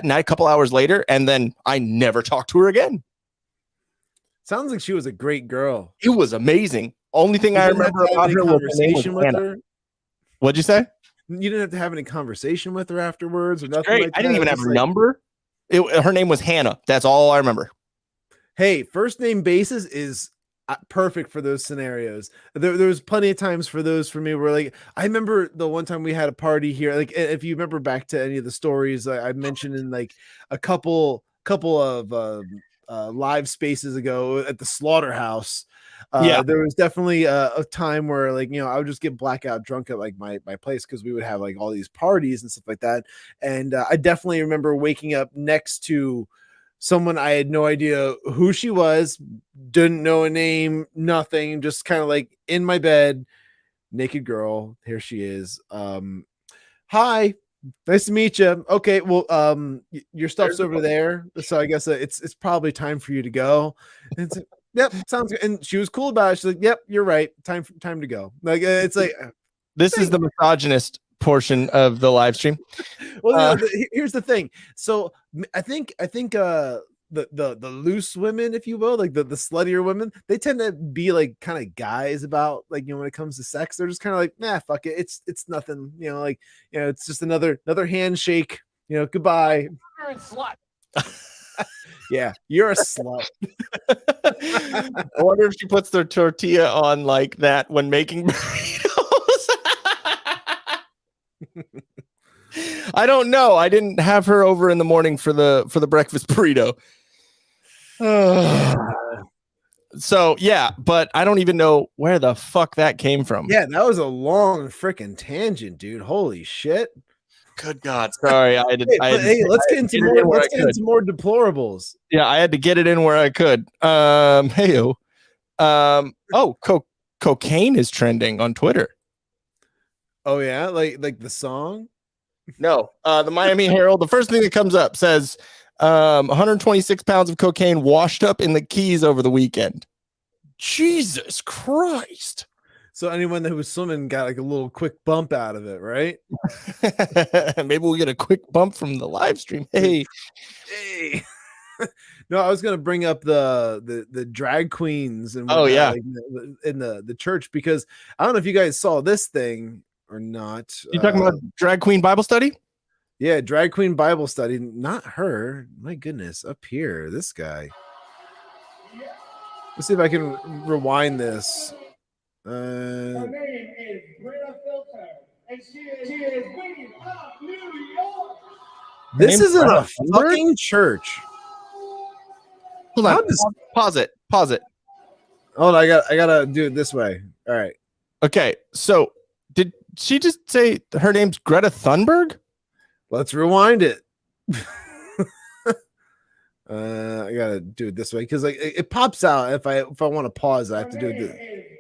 night, a couple hours later, and then I never talked to her again. Sounds like she was a great girl. It was amazing. Only thing I remember about her was her name was Hannah. What'd you say? You didn't have to have any conversation with her afterwards or nothing. Great. Like that. I didn't even have her number. Her name was Hannah. That's all I remember. Hey, first name basis is perfect for those scenarios. There was plenty of times for those for me where, like, I remember the one time we had a party here. Like, if you remember back to any of the stories I mentioned in like a couple of live spaces ago at the slaughterhouse. There was definitely a time where, like, you know, I would just get blackout drunk at like my place, because we would have like all these parties and stuff like that. And I definitely remember waking up next to someone I had no idea who she was, didn't know a name, nothing, just kind of like in my bed, naked girl. Here she is. Hi, Nice to meet you. Okay, well, your stuff's over there, so I guess it's probably time for you to go. And it's like, yep, sounds good. And she was cool about it. She's like, "Yep, you're right. Time to go." Like it's like this is the misogynist portion of the live stream. Well, here's the thing. So I think the loose women, if you will, like the sluttier women, they tend to be like kind of guys about like, when it comes to sex, they're just kind of like, nah, fuck it. It's nothing, like, it's just another handshake, goodbye. You're a slut. Yeah, you're a slut. I wonder if she puts their tortilla on like that when making burritos. I don't know. I didn't have her over in the morning for the breakfast burrito. So yeah, but I don't even know where the fuck that came from. Yeah, that was a long freaking tangent, dude. Holy shit. Good God. Sorry. Let's get into more deplorables. Yeah, I had to get it in where I could. Heyo. Cocaine is trending on Twitter. Oh yeah, like the song? No, the Miami Herald, the first thing that comes up says 126 pounds of cocaine washed up in the Keys over the weekend. Jesus Christ. So anyone that was swimming got like a little quick bump out of it, right? Maybe we'll get a quick bump from the live stream. Hey. No, I was gonna bring up the drag queens and like, in the church, because I don't know if you guys saw this thing or not. You talking about drag queen Bible study? Yeah, drag queen Bible study. Not her. My goodness, up here, this guy. Let's see if I can rewind this. Her name is Britta Filter, and she is Queen of New York. This isn't a fucking church. Hold on. Pause it. Hold on, I gotta do it this way. All right. Okay, so did she just say her name's Greta Thunberg? Let's rewind it. I gotta do it this way because like it pops out. If I want to pause, I have to do it.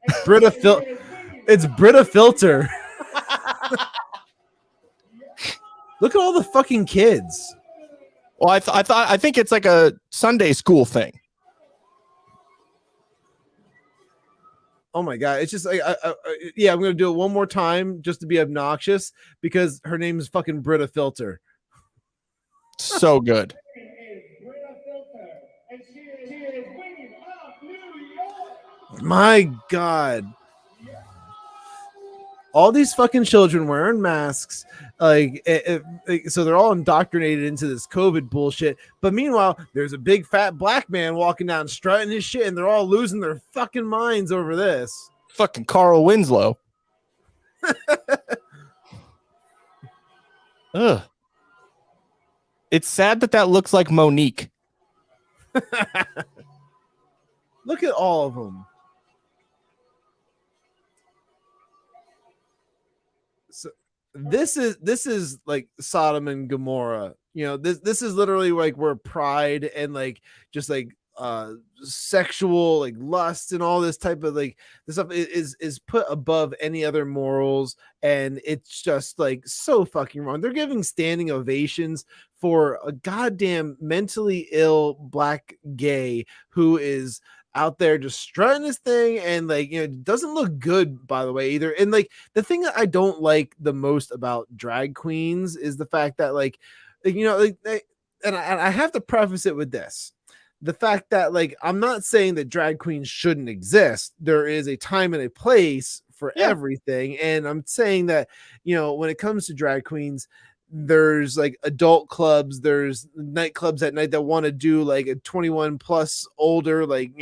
It's Britta Filter. Look at all the fucking kids. Well, I think it's like a Sunday school thing. Oh my God. It's just like, yeah, I'm going to do it one more time just to be obnoxious because her name is fucking Britta Filter. So good. My God. All these fucking children wearing masks, so they're all indoctrinated into this COVID bullshit. But meanwhile, there's a big fat black man walking down strutting his shit, and they're all losing their fucking minds over this. Fucking Carl Winslow. Ugh. It's sad that looks like Monique. Look at all of them. So this is like Sodom and Gomorrah. This is literally like where pride and like just like sexual like lust and all this type of like this stuff is put above any other morals, and it's just like so fucking wrong. They're giving standing ovations for a goddamn mentally ill black gay who is out there just strutting this thing, and like it doesn't look good, by the way, either. And like the thing that I don't like the most about drag queens is the fact that like and I have to preface it with this. The fact that like I'm not saying that drag queens shouldn't exist. There is a time and a place for everything, and I'm saying that when it comes to drag queens, there's like adult clubs, there's nightclubs at night that want to do like a 21 plus older like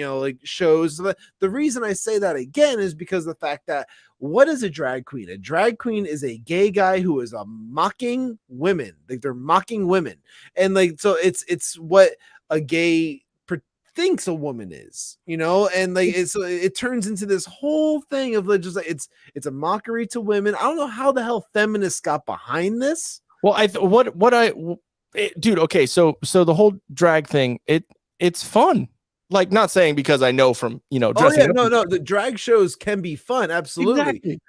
shows. So the reason I say that again is because of the fact that what is a drag queen? A drag queen is a gay guy who is mocking women. Like they're mocking women, and like so it's what a gay thinks a woman is, and like it turns into this whole thing of like just like it's a mockery to women. I don't know how the hell feminists got behind this. Well, dude, okay, so the whole drag thing, it's fun. Like, not saying because I know from dressing up. No, the drag shows can be fun, absolutely. Exactly.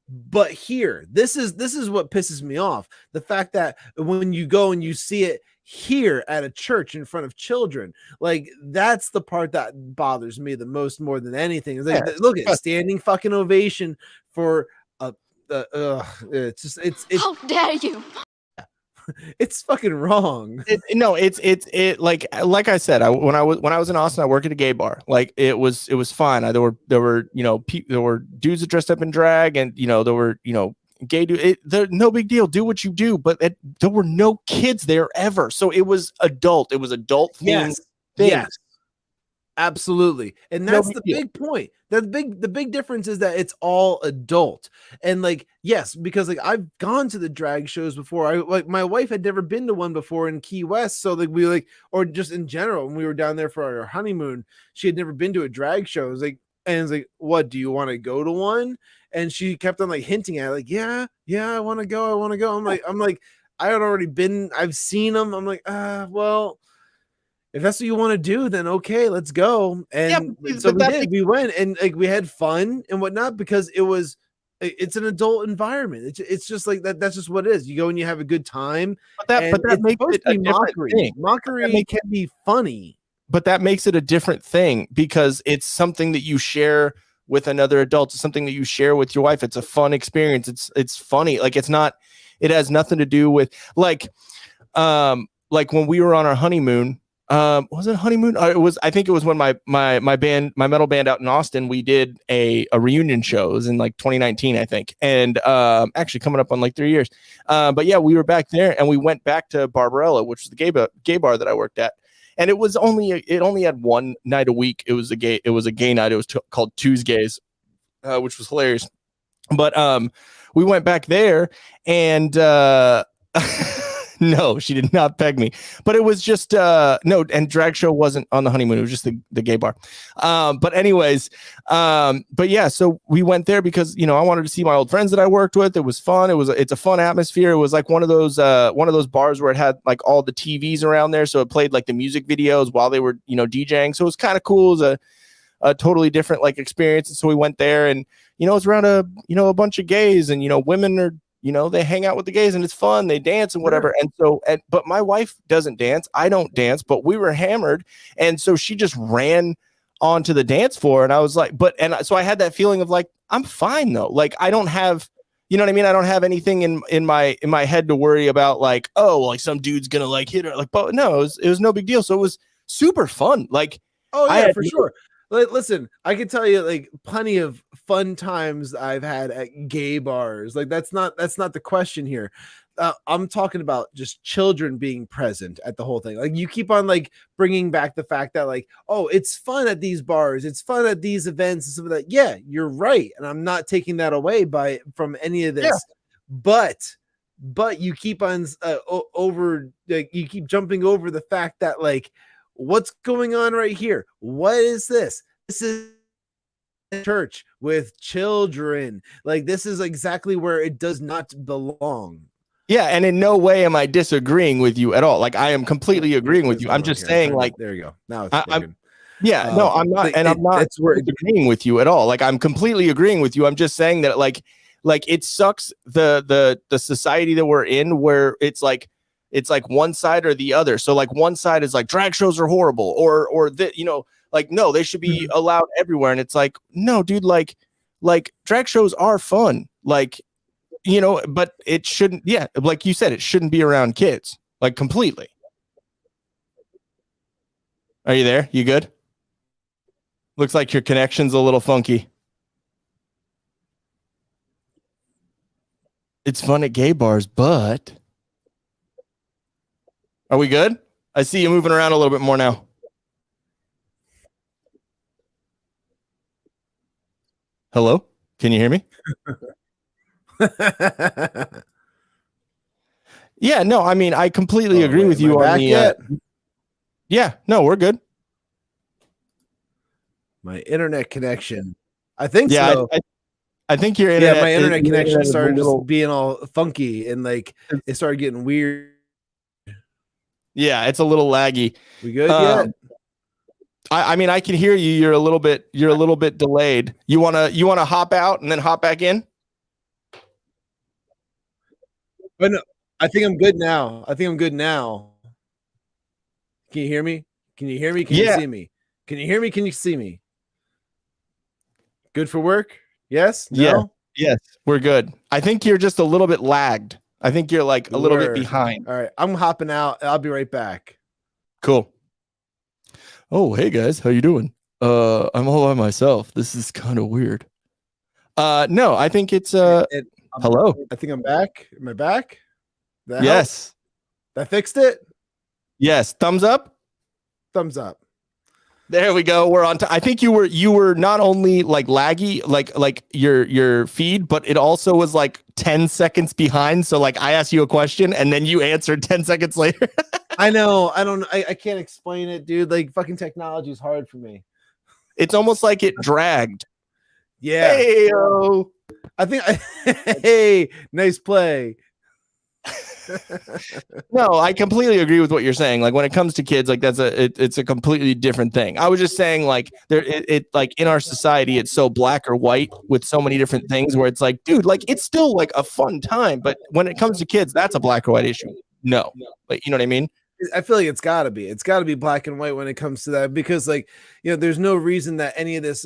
But here, this is what pisses me off. The fact that when you go and you see it here at a church in front of children, like that's the part that bothers me the most, more than anything. Is like, look at standing fucking ovation for it's just it's How dare you? it's fucking wrong. It like I said, when I was in Austin, I worked at a gay bar. Like it was fine. There were there were dudes that dressed up in drag, and there were gay dude. No big deal. Do what you do, but there were no kids there ever. So it was adult. It was adult themed things. Yes. Absolutely. And that's the big point. The big difference is that it's all adult. And like, yes, because like I've gone to the drag shows before. My wife had never been to one before in Key West. So like or just in general, when we were down there for our honeymoon, she had never been to a drag show. It was like, and it's like, what, do you want to go to one? And she kept on like hinting at it, like, yeah, I want to go. I'm like, I had already been, I've seen them. I'm like, well, if that's what you want to do, then okay, let's go. And so we did. We went and like we had fun and whatnot because it's an adult environment. It's just like that. That's just what it is. You go and you have a good time. But that makes it a mockery. Thing. Mockery can be funny, but that makes it a different thing because it's something that you share with another adult. It's something that you share with your wife. It's a fun experience. It's funny. Like it has nothing to do with like when we were on our honeymoon. Was it a honeymoon? I think it was when my metal band out in Austin, we did a reunion show. It was in like 2019, I think. And actually coming up on like 3 years. But yeah, we were back there and we went back to Barbarella, which is the gay bar that I worked at. And it only had one night a week. It was a gay night. It was called Tuesdays, which was hilarious. But we went back there and no, she did not peg me, but it was just no, and drag show wasn't on the honeymoon. It was just the gay bar. But anyways, but yeah, so we went there because I wanted to see my old friends that I worked with. It was fun. It's a fun atmosphere. It was like one of those bars where it had like all the TVs around there, so it played like the music videos while they were DJing. So it was kind of cool. It was a totally different like experience. And so we went there, and it's around a bunch of gays, and women are. They hang out with the gays and it's fun. They dance and whatever. And so, but my wife doesn't dance. I don't dance, but we were hammered. And so she just ran onto the dance floor. And I was like, so I had that feeling of like, I'm fine though. Like, I don't have, you know what I mean? I don't have anything in my head to worry about like, oh, like some dude's going to like hit her. Like, but no, it was no big deal. So it was super fun. Like, oh yeah, for sure. Listen, I can tell you like plenty of fun times I've had at gay bars. Like that's not the question here. I'm talking about just children being present at the whole thing. Like you keep on like bringing back the fact that like, oh, it's fun at these bars. It's fun at these events and stuff like that. Yeah, you're right. And I'm not taking that away from any of this, but you keep on you keep jumping over the fact that like, what's going on right here? What is this? This is a church with children. Like this is exactly where it does not belong. Yeah, and in no way am I disagreeing with you at all. Like I am completely agreeing with you. I'm just saying, like, there you go. Now it's I'm not, and I'm not disagreeing with you at all. Like I'm completely agreeing with you. I'm just saying that like it sucks the society that we're in where it's like one side or the other. So like one side is like drag shows are horrible or that, like, no, they should be allowed everywhere. And it's like, no, dude, like drag shows are fun. Like, but it shouldn't. Yeah. Like you said, it shouldn't be around kids, like completely. Are you there? You good? Looks like your connection's a little funky. It's fun at gay bars, but are we good? I see you moving around a little bit more now. Hello? Can you hear me? Yeah, no, I mean, I completely agree with you on the... yeah, no, we're good. My internet connection. I think so. I think your internet... Yeah, my internet connection started just being all funky and like it started getting weird. Yeah, it's a little laggy. We good yet? I mean, I can hear you. You're a little bit delayed. You wanna hop out and then hop back in? But no, I think I'm good now. Can you hear me? Can you hear me? Can you see me? Can you hear me? Can you see me? Good for work? Yes? No? Yes, we're good. I think you're just a little bit lagged. I think you're like a little bit behind. All right. I'm hopping out. I'll be right back. Cool. Oh, hey guys, how you doing? I'm all by myself. This is kind of weird. No, I think it's hello. I think I'm back. Am I back? That yes. Helped? That fixed it? Yes. Thumbs up? Thumbs up. There we go. We're on. I think you were not only like laggy, like your feed, but it also was like 10 seconds behind. So like I asked you a question and then you answered 10 seconds later. I know. I can't explain it, dude. Like fucking technology is hard for me. It's almost like it dragged. Yeah. Hey-o. I think. Hey, nice play. No, I completely agree with what you're saying. Like when it comes to kids, like it's a completely different thing. I was just saying like it like in our society, it's so black or white with so many different things where it's like, dude, like it's still like a fun time. But when it comes to kids, that's a black or white issue. No, but you know what I mean? I feel like it's got to be black and white when it comes to that, because like, you know, there's no reason that any of this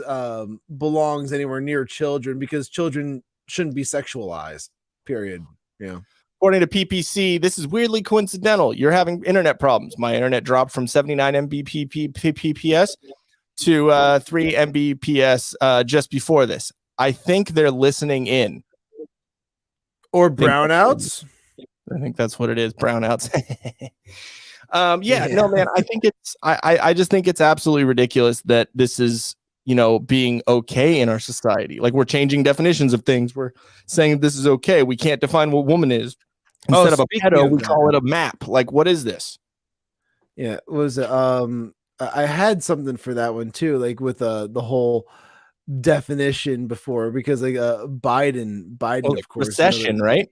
belongs anywhere near children, because children shouldn't be sexualized, period. Yeah. According to PPC, this is weirdly coincidental. You're having internet problems. My internet dropped from 79 Mbps to 3 Mbps just before this. I think they're listening in. Or brownouts. I think that's what it is. Brownouts. No, man. I think I just think it's absolutely ridiculous that this is, you know, being okay in our society. Like we're changing definitions of things. We're saying this is okay. We can't define what woman is. Instead of a pedo, we call it a map. Like, what is this? Yeah, was I had something for that one too, like with the whole definition before, because like Biden, of course, recession, right?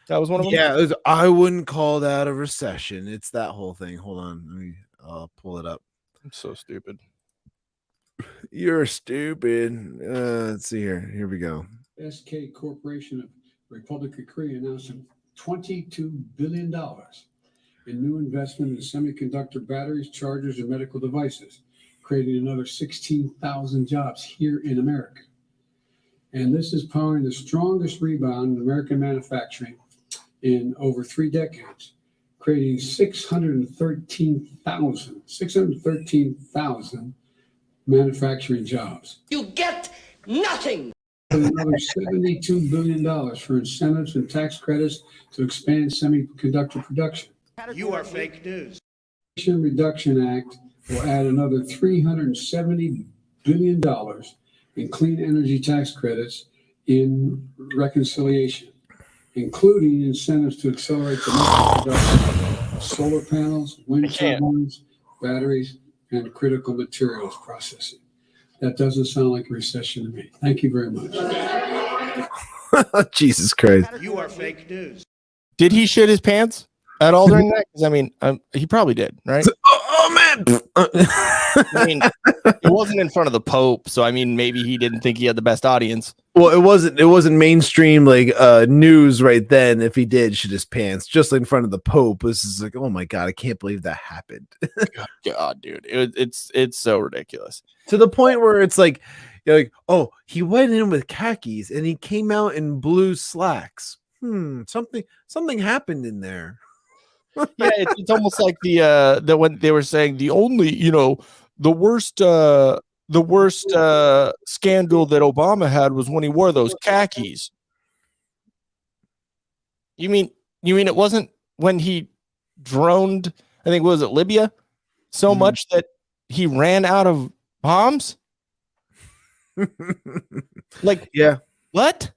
That was one of them. Yeah, I wouldn't call that a recession. It's that whole thing. Hold on, let me pull it up. I'm so stupid. You're stupid. Let's see here. Here we go. SK Corporation of Republic of Korea announcing $22 billion in new investment in semiconductor batteries, chargers, and medical devices, creating another 16,000 jobs here in America. And this is powering the strongest rebound in American manufacturing in over 3 decades, creating 613,000 manufacturing jobs. You get nothing. Another $72 billion for incentives and tax credits to expand semiconductor production. You are fake news. Inflation Reduction Act will add another $370 billion in clean energy tax credits in reconciliation, including incentives to accelerate the production of solar panels, wind turbines, batteries, and critical materials processing. That doesn't sound like a recession to me. Thank you very much. Jesus Christ. You are fake news. Did he shit his pants at all during that? Because I mean, he probably did, right? Oh man. I mean, it wasn't in front of the Pope, so I mean, maybe he didn't think he had the best audience. Well, it wasn't mainstream like news right then. If he did shit his pants just in front of the Pope, this is like, oh my god, I can't believe that happened. God, dude, it's so ridiculous to the point where it's like, you're like, oh, he went in with khakis and he came out in blue slacks. Something happened in there. Yeah, it's almost like the when they were saying the only, you know, the worst scandal that Obama had was when he wore those khakis. You mean it wasn't when he droned, I think, was it Libya, so much that he ran out of bombs? Like, yeah, what?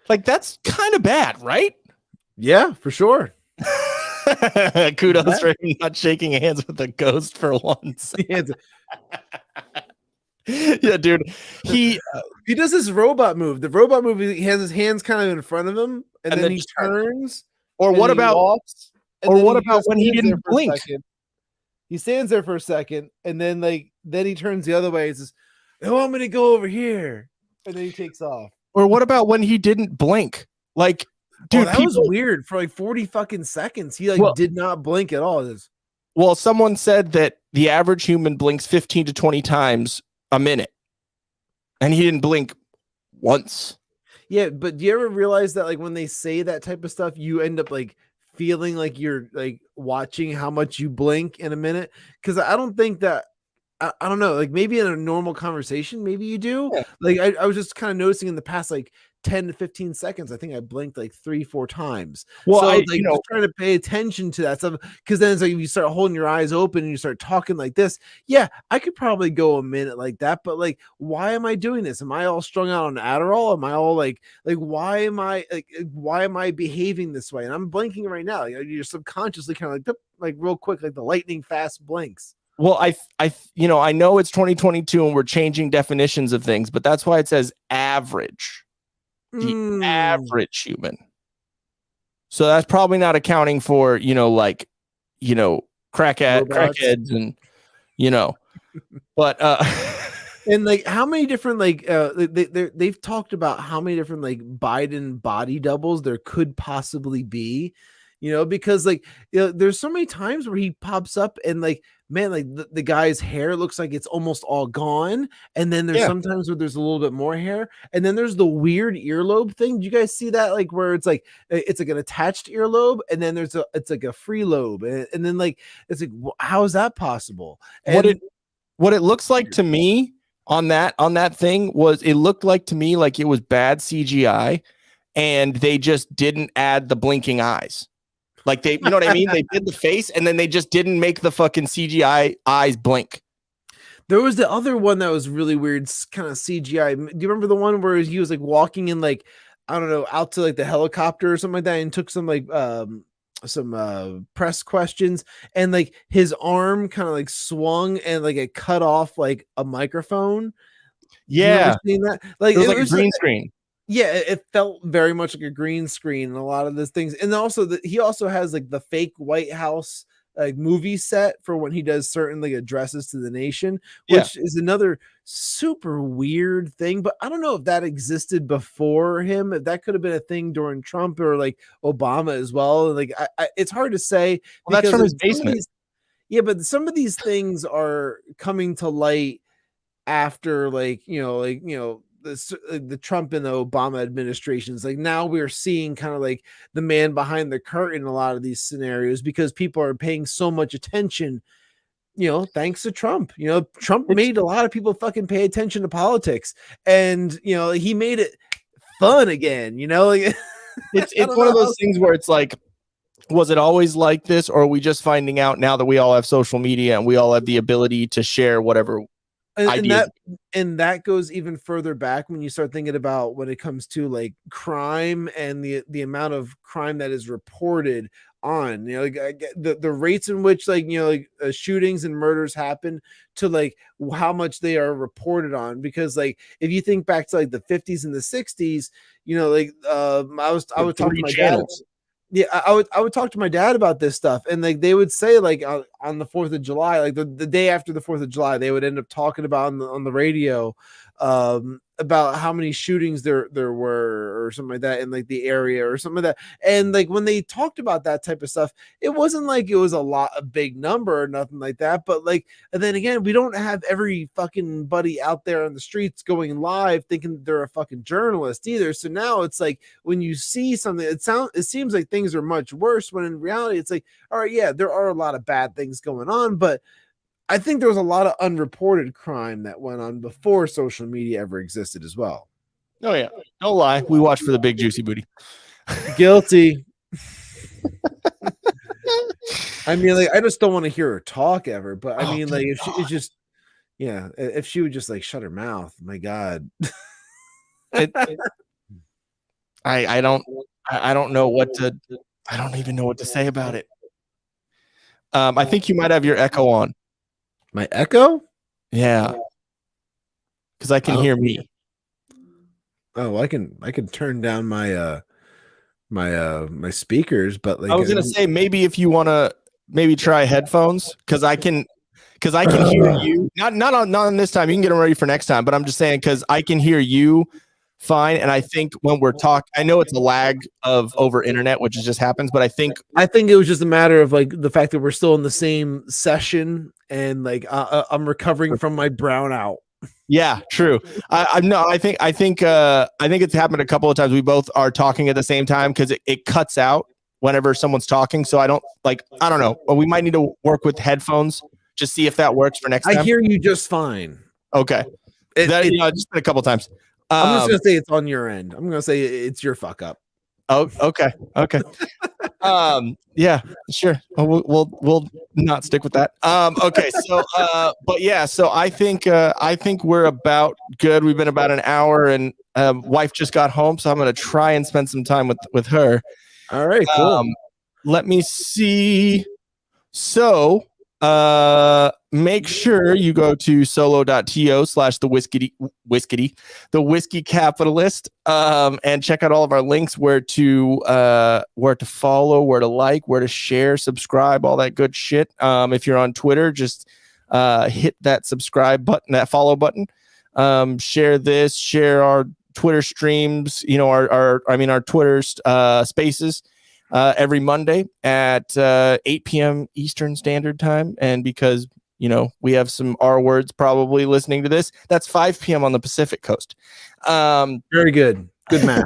Like, that's kind of bad, right? Yeah, for sure. Kudos for him not shaking hands with a ghost for once. Yeah, dude. He does this robot move. The robot move, he has his hands kind of in front of him, and then he turns. Or what about when he didn't blink? He stands there for a second, and then he turns the other way and says, "I want me to go over here," and then he takes off. Or what about when he didn't blink? Like dude, that was weird for like 40 fucking seconds. He did not blink at all. Well, someone said that the average human blinks 15 to 20 times a minute, and he didn't blink once. Yeah, but do you ever realize that like when they say that type of stuff, you end up like feeling like you're like watching how much you blink in a minute? Because I don't think that I don't know, like maybe in a normal conversation, maybe you do. Yeah. Like I was just kind of noticing in the past like 10 to 15 seconds, I think I blinked like 3-4 times. Well, so just trying to pay attention to that stuff, because then it's like if you start holding your eyes open and you start talking like this, yeah, I could probably go a minute like that, but like, why am I doing this? Am I all strung out on Adderall? Am I all like why am I behaving this way? And I'm blinking right now. You're subconsciously kind of like real quick, like the lightning fast blinks. Well, I know it's 2022 and we're changing definitions of things, but that's why it says average. The average human. So that's probably not accounting for, crackheads and, but and like how many different they've talked about how many different like Biden body doubles there could possibly be, because there's so many times where he pops up and like, man, like the guy's hair looks like it's almost all gone, and then there's sometimes where there's a little bit more hair, and then there's the weird earlobe thing. Do you guys see that? Like where it's like an attached earlobe, and then it's like a free lobe, and then like it's like, how is that possible? And what it looks like to me on that thing was, it looked like to me like it was bad CGI, and they just didn't add the blinking eyes. Like they, you know what I mean? They did the face and then they just didn't make the fucking CGI eyes blink. There was the other one that was really weird, kind of CGI. Do you remember the one where he was like walking in like, I don't know, out to like the helicopter or something like that, and took some like some press questions, and like his arm kind of like swung and like it cut off like a microphone? Yeah. Seen that? Like it was like a green screen. Yeah, it felt very much like a green screen and a lot of those things. And also he also has like the fake White House like movie set for when he does certain like addresses to the nation, which is another super weird thing. But I don't know if that existed before him, if that could have been a thing during Trump or like Obama as well. Like it's hard to say. Well, that's from his basement. But some of these things are coming to light after the Trump and the Obama administrations. Like now we're seeing kind of like the man behind the curtain in a lot of these scenarios, because people are paying so much attention, thanks to Trump. Trump made a lot of people fucking pay attention to politics, and he made it fun again. Like it's one of those things where it's like, was it always like this, or are we just finding out now that we all have social media and we all have the ability to share whatever? And that goes even further back when you start thinking about when it comes to like crime and the amount of crime that is reported on, the rates in which shootings and murders happen to like how much they are reported on. Because like if you think back to like the 50s and the 60s, I was talking to my dad. Yeah, I would talk to my dad about this stuff, and like they would say like on the 4th of July, like the day after the 4th of July, they would end up talking about on the radio about how many shootings there were or something like that in like the area or something like that. And like when they talked about that type of stuff, it wasn't like it was a big number or nothing like that. But like, and then again, we don't have every fucking buddy out there on the streets going live thinking they're a fucking journalist either. So now it's like when you see something, it seems like things are much worse, when in reality it's like, all right, yeah, there are a lot of bad things going on, but I think there was a lot of unreported crime that went on before social media ever existed as well. Oh yeah, don't lie. We watched for the big juicy booty. Guilty. I mean, like, I just don't want to hear her talk ever. But I mean, like, if she is just, if she would just like shut her mouth, my God. I don't know what to. I don't even know what to say about it. I think you might have your echo on. My echo? Yeah. Because I can hear me. Oh, I can turn down my my speakers, but like I was gonna say, maybe if you want to maybe try headphones, because I can hear you. Not on this time. You can get them ready for next time. But I'm just saying, because I can hear you fine. And I think when we're talking, I know it's a lag of over internet, which just happens, but I think it was just a matter of like the fact that we're still in the same session and like I'm recovering from my brownout. Yeah, true. I think it's happened a couple of times. We both are talking at the same time because it cuts out whenever someone's talking. So I don't know. But we might need to work with headphones. Just see if that works for next time. I hear you just fine. Okay. Just a couple times. I'm just gonna say it's on your end. I'm gonna say it's your fuck up. Oh, okay. Yeah, sure. We'll not stick with that. Okay. So, but yeah. So I think we're about good. We've been about an hour, and wife just got home, so I'm gonna try and spend some time with her. All right. Cool. Let me see. So, make sure you go to solo.to / the whiskey capitalist, and check out all of our links, where to follow, where to like, where to share, subscribe, all that good shit. If you're on Twitter, just hit that subscribe button, that follow button. Share our Twitter streams, our Twitter spaces. Every Monday at 8 p.m. Eastern Standard Time. And because, we have some R words probably listening to this, that's 5 p.m. on the Pacific Coast. Very good. Good math.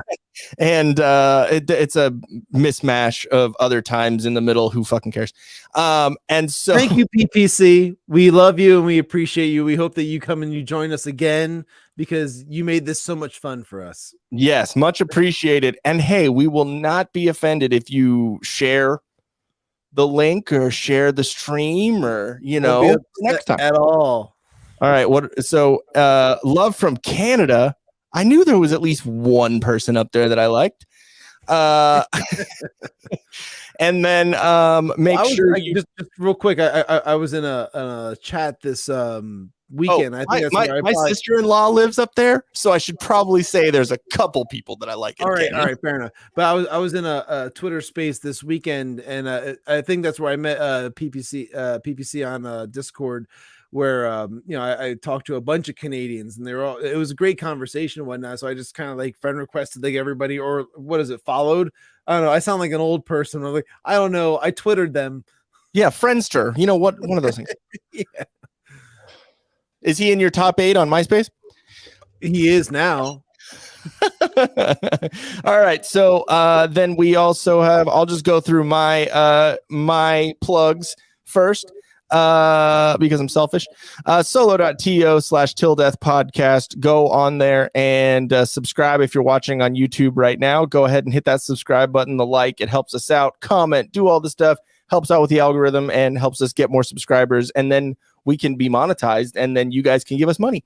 And it's a mismatch of other times in the middle. Who fucking cares? And so thank you, PPC. We love you and we appreciate you. We hope that you come and you join us again because you made this so much fun for us. Yes, much appreciated. And hey, we will not be offended if you share the link or share the stream or next time at all. All right. So love from Canada. I knew there was at least one person up there that I liked. And then just real quick. I was in a chat this weekend. I think my sister-in-law lives up there, so I should probably say there's a couple people that I like. All right, fair enough. But I was in a Twitter space this weekend, and I think that's where I met PPC on Discord, where I talked to a bunch of Canadians, and it was a great conversation and whatnot. So I just kind of like friend requested like everybody, or followed. I don't know. I sound like an old person. I'm like, I don't know. I Twittered them. Yeah, Friendster. You know what? One of those things. Yeah. Is he in your top 8 on MySpace? He is now. All right. So then we also have, I'll just go through my plugs first because I'm selfish. Solo.to / Til Death Podcast. Go on there and subscribe if you're watching on YouTube right now. Go ahead and hit that subscribe button, the like. It helps us out. Comment, do all the stuff. Helps out with the algorithm and helps us get more subscribers. And then we can be monetized, and then you guys can give us money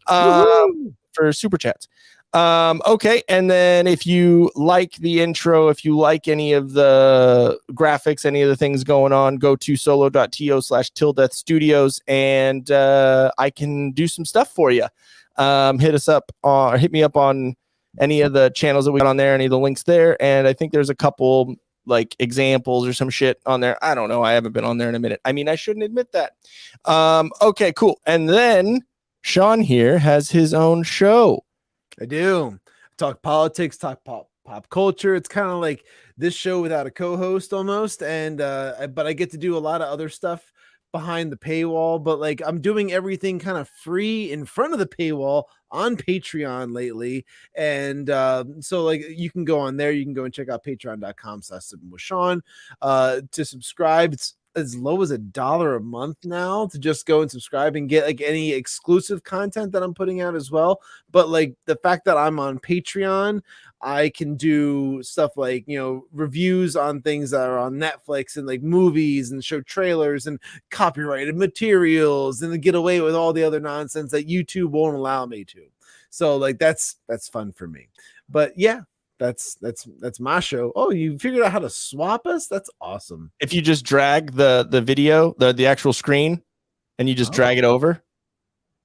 for super chats. Okay. And then if you like the intro, if you like any of the graphics, any of the things going on, go to solo.to / tildeathstudios, and I can do some stuff for you. Hit me up on any of the channels that we got on there, any of the links there. And I think there's a couple like examples or some shit on there. I don't know. I haven't been on there in a minute. I mean, I shouldn't admit that. Okay, cool. And then Shawn here has his own show. I do. Talk politics, talk pop culture. It's kind of like this show without a co-host almost. And but I get to do a lot of other stuff behind the paywall, but like I'm doing everything kind of free in front of the paywall on Patreon lately. And so like you can go on there, you can go and check out patreon.com/SippinWithShawn to subscribe. It's as low as $1 a month now to just go and subscribe and get like any exclusive content that I'm putting out as well. But like the fact that I'm on Patreon, I can do stuff like, reviews on things that are on Netflix and like movies and show trailers and copyrighted materials and get away with all the other nonsense that YouTube won't allow me to. So like that's fun for me. But yeah, that's my show. Oh, you figured out how to swap us? That's awesome. If you just drag the video, the actual screen, and you just drag it over.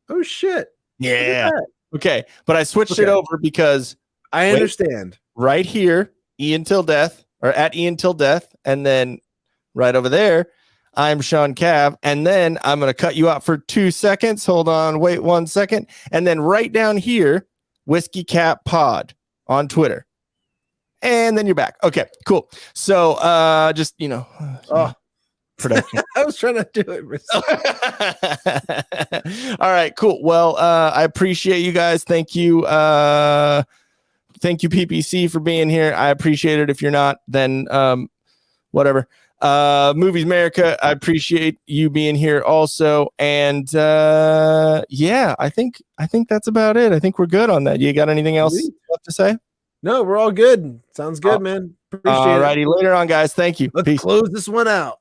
Oh shit. Yeah. Okay. But I switched it over because I understand. Right here, Ian Til Death, or at Ian Til Death, and then right over there, I'm Shawn Cav, and then I'm going to cut you out for 2 seconds. Hold on, wait 1 second. And then right down here, Whiskey Cap Pod on Twitter. And then you're back. Okay, cool. So just, production. I was trying to do it. All right, cool. Well, I appreciate you guys. Thank you. Thank you, PPC, for being here. I appreciate it. If you're not, then whatever. Movies America, I appreciate you being here also. And yeah, I think that's about it. I think we're good on that. You got anything else left to say? No, we're all good. Sounds good, man. Appreciate it. All righty, later on, guys. Thank you. Let's Peace. close this one out.